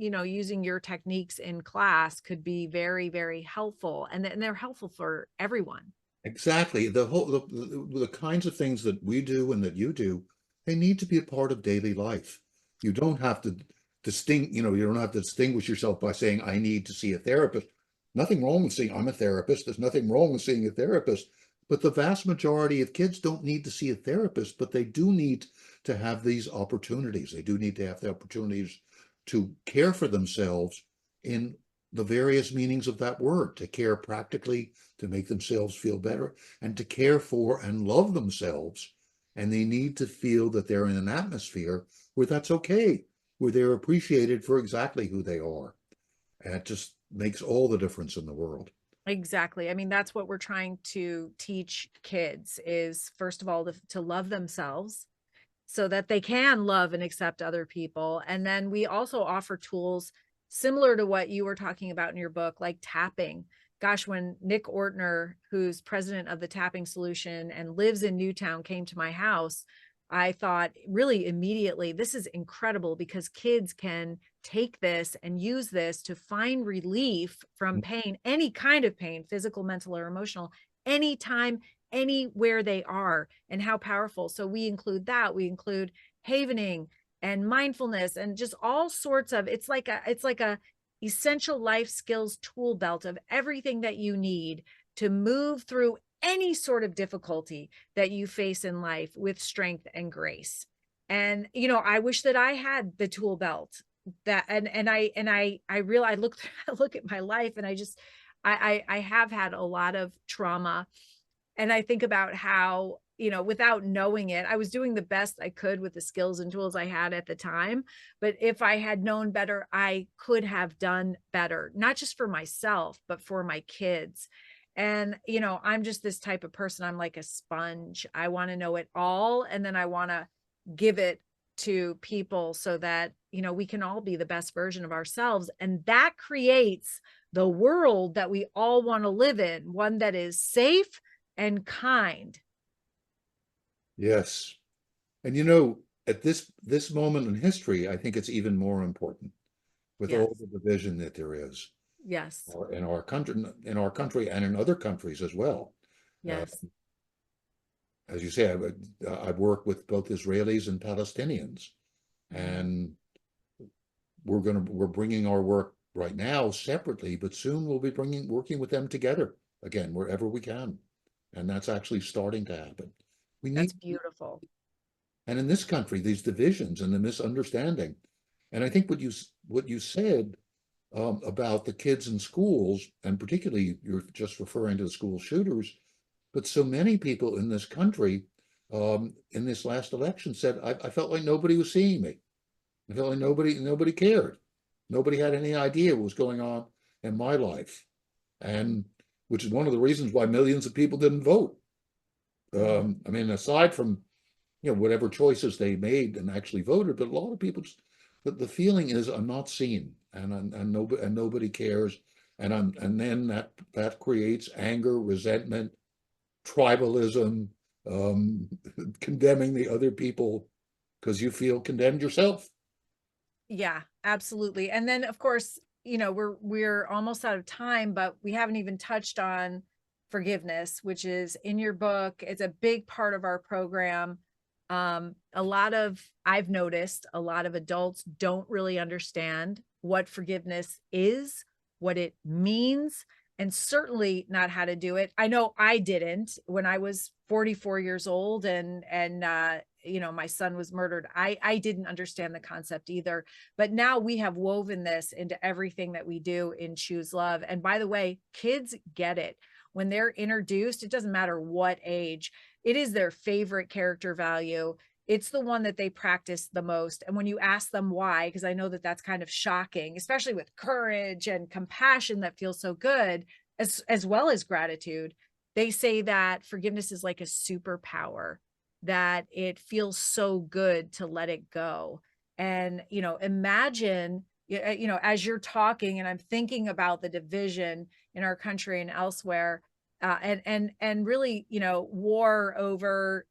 your techniques in class could be very, very helpful, and they're helpful for everyone. Exactly. The kinds of things that we do and that you do, they need to be a part of daily life. You don't have to you don't have to distinguish yourself by saying, I need to see a therapist. Nothing wrong with saying I'm a therapist. There's nothing wrong with seeing a therapist. But the vast majority of kids don't need to see a therapist, but they do need to have these opportunities. They do need to have the opportunities to care for themselves in the various meanings of that word, to care practically, to make themselves feel better, and to care for and love themselves. And they need to feel that they're in an atmosphere where that's okay, where they're appreciated for exactly who they are. And it just makes all the difference in the world. Exactly. I mean, that's what we're trying to teach kids is, first of all, to love themselves so that they can love and accept other people. And then we also offer tools similar to what you were talking about in your book, like tapping. Gosh, when Nick Ortner, who's president of the Tapping Solution and lives in Newtown, came to my house, I thought really immediately, this is incredible because kids can take this and use this to find relief from pain, any kind of pain, physical, mental, or emotional, anytime, anywhere they are, and how powerful. So we include that. We include havening and mindfulness and just all sorts of, it's like a essential life skills tool belt of everything that you need to move through any sort of difficulty that you face in life with strength and grace. And I wish that I had the tool belt that, I realize, I look at my life, and I have had a lot of trauma, and I think about how, without knowing it, I was doing the best I could with the skills and tools I had at the time. But if I had known better, I could have done better, not just for myself, but for my kids. And, I'm just this type of person. I'm like a sponge. I want to know it all. And then I want to give it to people so that, we can all be the best version of ourselves. And that creates the world that we all want to live in, one that is safe and kind. Yes. And at this moment in history, I think it's even more important with all Yes. the division that there is Yes. in our country and in other countries as well. Uh, Yes. as you say, I've worked with both Israelis and Palestinians, and we're bringing our work right now separately, but soon we'll be working with them together again wherever we can, and that's actually starting to happen. We That's need, beautiful. and in this country, these divisions and the misunderstanding, and I think what you said about the kids in schools, and particularly you're just referring to the school shooters, but so many people in this country in this last election said, I felt like nobody was seeing me. I felt like nobody cared. Nobody had any idea what was going on in my life, and which is one of the reasons why millions of people didn't vote. I mean, aside from whatever choices they made and actually voted, but a lot of people, the feeling is I'm not seen, and nobody cares, and then that creates anger, resentment, tribalism, um, condemning the other people because you feel condemned yourself. Yeah, absolutely. And then of course, we're almost out of time, but we haven't even touched on forgiveness, which is in your book. It's a big part of our program. I've noticed a lot of adults don't really understand what forgiveness is, what it means, and certainly not how to do it. I know I didn't when I was 44 years old and my son was murdered. I didn't understand the concept either. But now we have woven this into everything that we do in Choose Love. And by the way, kids get it. When they're introduced, it doesn't matter what age, it is their favorite character value. It's the one that they practice the most. And when you ask them why, because I know that that's kind of shocking, especially with courage and compassion that feels so good, as well as gratitude, they say that forgiveness is like a superpower, that it feels so good to let it go. And, imagine, as you're talking and I'm thinking about the division in our country and elsewhere, and really, war over,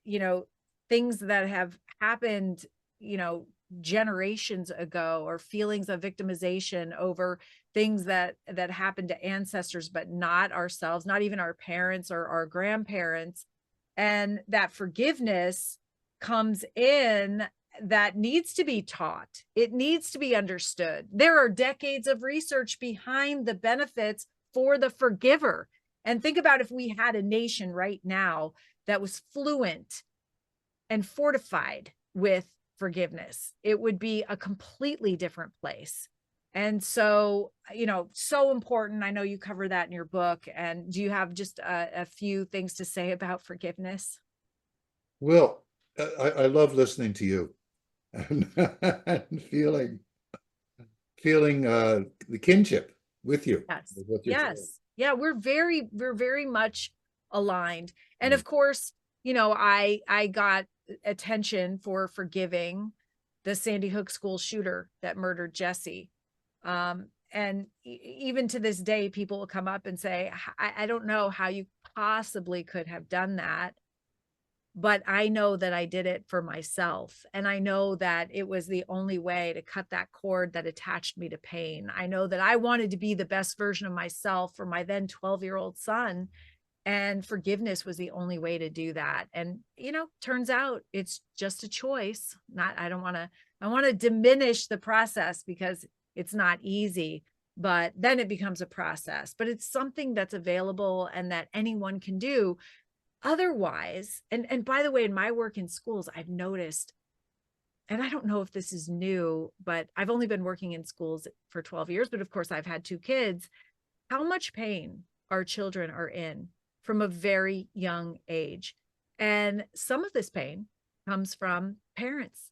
things that have happened, you know, generations ago, or feelings of victimization over things that happened to ancestors, but not ourselves, not even our parents or our grandparents. And that forgiveness comes in, that needs to be taught. It needs to be understood. There are decades of research behind the benefits for the forgiver. And think about if we had a nation right now that was fluent and fortified with forgiveness, it would be a completely different place. And so, so important. I know you cover that in your book. And do you have just a few things to say about forgiveness? Well, I love listening to you and, and feeling the kinship with you, Yes. with what you're saying. Yes. Yeah, we're very much aligned. And Mm. of course, I got attention for forgiving the Sandy Hook school shooter that murdered Jesse. And even to this day, people will come up and say, I don't know how you possibly could have done that, but I know that I did it for myself. And I know that it was the only way to cut that cord that attached me to pain. I know that I wanted to be the best version of myself for my then 12-year-old son. And forgiveness was the only way to do that. And, turns out it's just a choice. I want to diminish the process because it's not easy, but then it becomes a process. But it's something that's available and that anyone can do. Otherwise, and by the way, in my work in schools, I've noticed, and I don't know if this is new, but I've only been working in schools for 12 years, but of course I've had two kids, how much pain our children are in from a very young age. And some of this pain comes from parents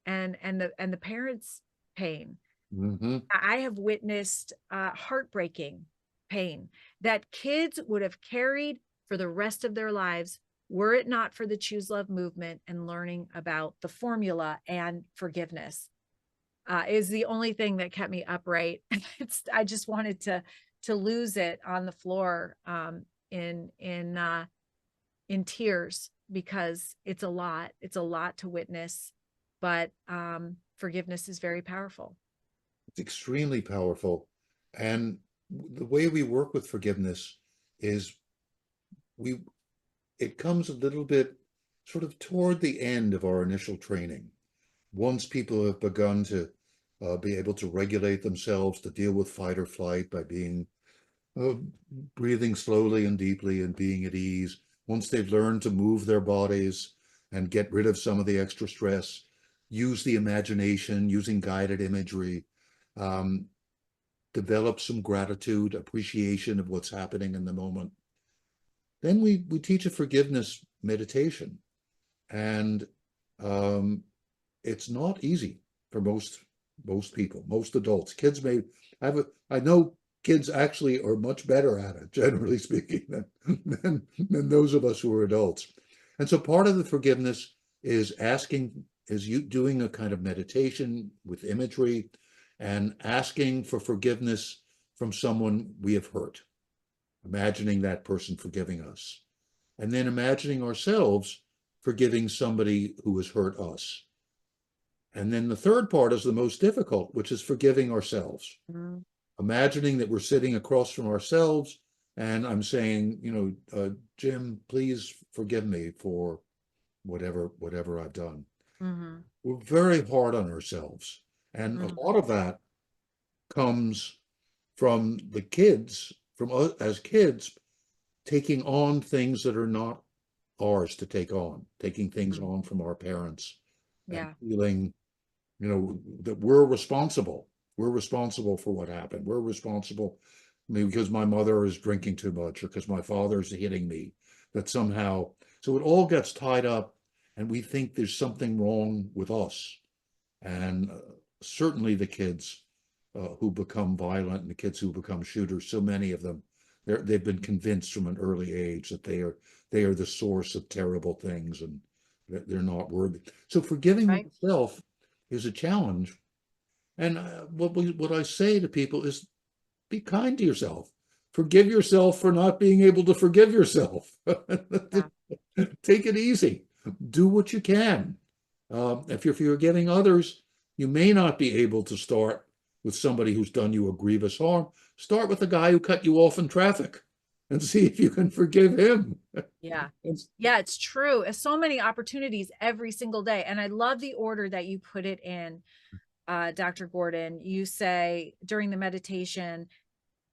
and the parents' pain. Hmm. I have witnessed heartbreaking pain that kids would have carried for the rest of their lives were it not for the Choose Love movement and learning about the formula and forgiveness. Is the only thing that kept me upright. I just wanted to lose it on the floor, in tears, because it's a lot. It's a lot to witness, but forgiveness is very powerful. It's extremely powerful. And the way we work with forgiveness is we it comes a little bit sort of toward the end of our initial training. Once people have begun to be able to regulate themselves, to deal with fight or flight by being uh, breathing slowly and deeply and being at ease, once they've learned to move their bodies and get rid of some of the extra stress, use the imagination, using guided imagery, um, develop some gratitude, appreciation of what's happening in the moment. Then we teach a forgiveness meditation. And um, it's not easy for most people, most adults. Kids may have I know kids actually are much better at it, generally speaking, than those of us who are adults. And so part of the forgiveness is you doing a kind of meditation with imagery and asking for forgiveness from someone we have hurt, imagining that person forgiving us, and then imagining ourselves forgiving somebody who has hurt us. And then the third part is the most difficult, which is forgiving ourselves. Mm. Imagining that we're sitting across from ourselves and I'm saying, Jim, please forgive me for whatever I've done. Mm-hmm. We're very hard on ourselves. And a Mm-hmm. lot of that comes from the kids, from us as kids, taking on things that are not ours to take on, taking things Mm-hmm. on from our parents and Yeah. feeling, that we're responsible. We're responsible for what happened. We're responsible, I mean, because my mother is drinking too much or because my father's hitting me, that somehow, so it all gets tied up and we think there's something wrong with us. And certainly the kids who become violent and the kids who become shooters, so many of them, they've been convinced from an early age that they are the source of terrible things and they're not worthy. So forgiving Right. oneself is a challenge. And what I say to people is be kind to yourself. Forgive yourself for not being able to forgive yourself. Yeah. Take it easy. Do what you can. If you're forgiving others, you may not be able to start with somebody who's done you a grievous harm. Start with the guy who cut you off in traffic and see if you can forgive him. Yeah. Yeah, it's true. So many opportunities every single day. And I love the order that you put it in, Dr. Gordon. You say during the meditation,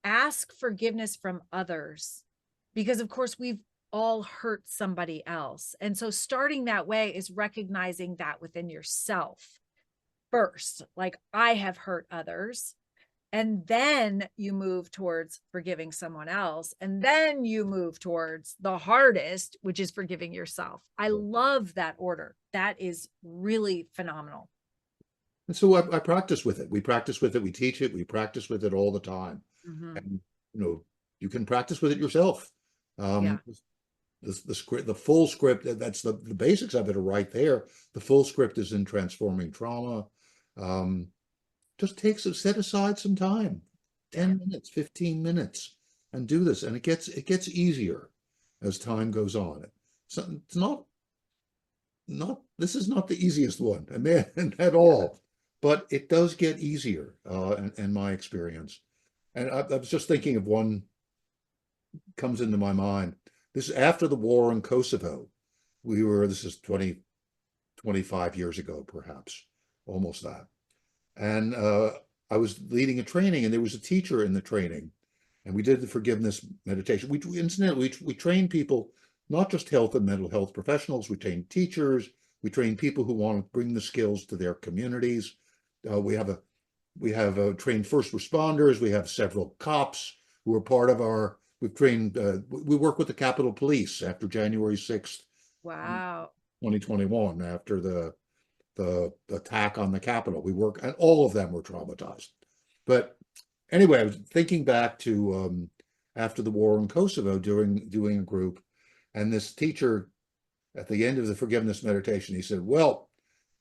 ask forgiveness from others, because of course we've all hurt somebody else. And so starting that way is recognizing that within yourself first, like I have hurt others. And then you move towards forgiving someone else. And then you move towards the hardest, which is forgiving yourself. I love that order. That is really phenomenal. And so I practice with it. We practice with it. We teach it. We practice with it all the time. Mm-hmm. And you can practice with it yourself. Yeah. The script, the full script, that's the basics of it are right there. The full script is in Transforming Trauma. Um, just set aside some time, 10 minutes, 15 minutes, and do this. And it gets easier as time goes on. So it's not this is not the easiest one, and at all, but it does get easier in my experience. And I was just thinking of one comes into my mind. This is after the war in Kosovo. This is 20, 25 years ago, perhaps, almost that. And I was leading a training, and there was a teacher in the training, and we did the forgiveness meditation. Incidentally, we train people, not just health and mental health professionals. We train teachers. We train people who want to bring the skills to their communities. We have trained first responders. We have several cops who are part of our. We've trained. We work with the Capitol Police after January 6th, Wow. 2021, after the attack on the Capitol. We work, and all of them were traumatized. But anyway, I was thinking back to after the war in Kosovo, doing a group, and this teacher at the end of the forgiveness meditation, he said, "Well,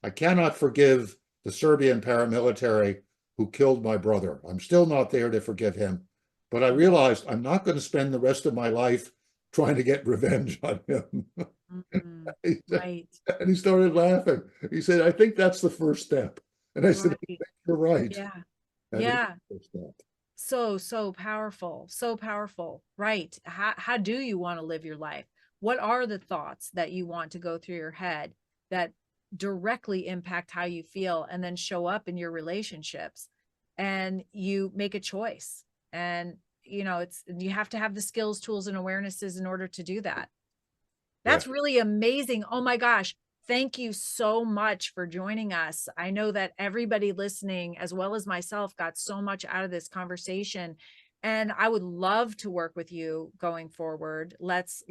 I cannot forgive the Serbian paramilitary who killed my brother. I'm still not there to forgive him, but I realized I'm not going to spend the rest of my life trying to get revenge on him." Mm-hmm. Right. And he started laughing. He said, "I think that's the first step." And I said, "I Right. think you're right. Yeah. That is Yeah. the first step." So powerful. So powerful. Right. How do you want to live your life? What are the thoughts that you want to go through your head that directly impact how you feel and then show up in your relationships? And you make a choice. And you have to have the skills, tools, and awarenesses in order to do that. Yeah. That's really amazing. Oh my gosh. Thank you so much for joining us. I know that everybody listening, as well as myself, got so much out of this conversation. And I would love to work with you going forward. Let's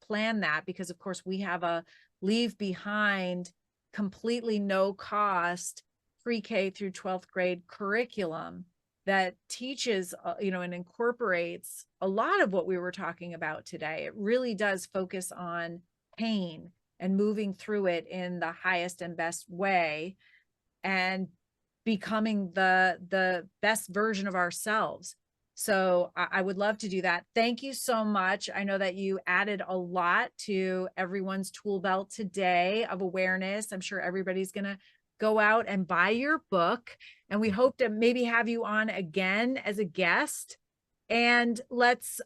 plan that, because of course we have a leave behind, completely no cost pre-K through 12th grade curriculum that teaches, and incorporates a lot of what we were talking about today. It really does focus on pain and moving through it in the highest and best way, and becoming the best version of ourselves. So I would love to do that. Thank you so much. I know that you added a lot to everyone's tool belt today of awareness. I'm sure everybody's going to go out and buy your book, and we hope to maybe have you on again as a guest And let's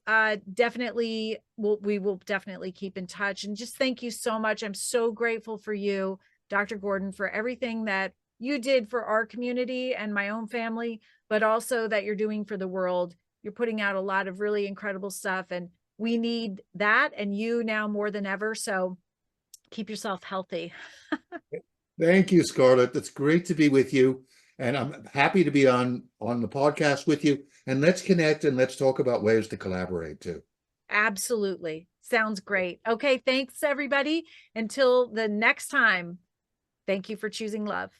definitely, we will definitely keep in touch. And just thank you so much. I'm so grateful for you, Dr. Gordon, for everything that you did for our community and my own family, but also that you're doing for the world. You're putting out a lot of really incredible stuff, and we need that and you now more than ever. So keep yourself healthy. Thank you, Scarlett. It's great to be with you. And I'm happy to be on the podcast with you. And let's connect and let's talk about ways to collaborate too. Absolutely. Sounds great. Okay. Thanks, everybody. Until the next time, thank you for choosing love.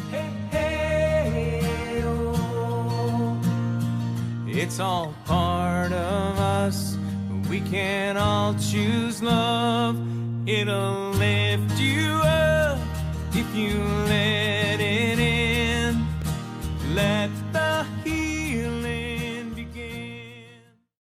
Hey, hey, oh. It's all part of us. We can all choose love. It'll lift you up if you let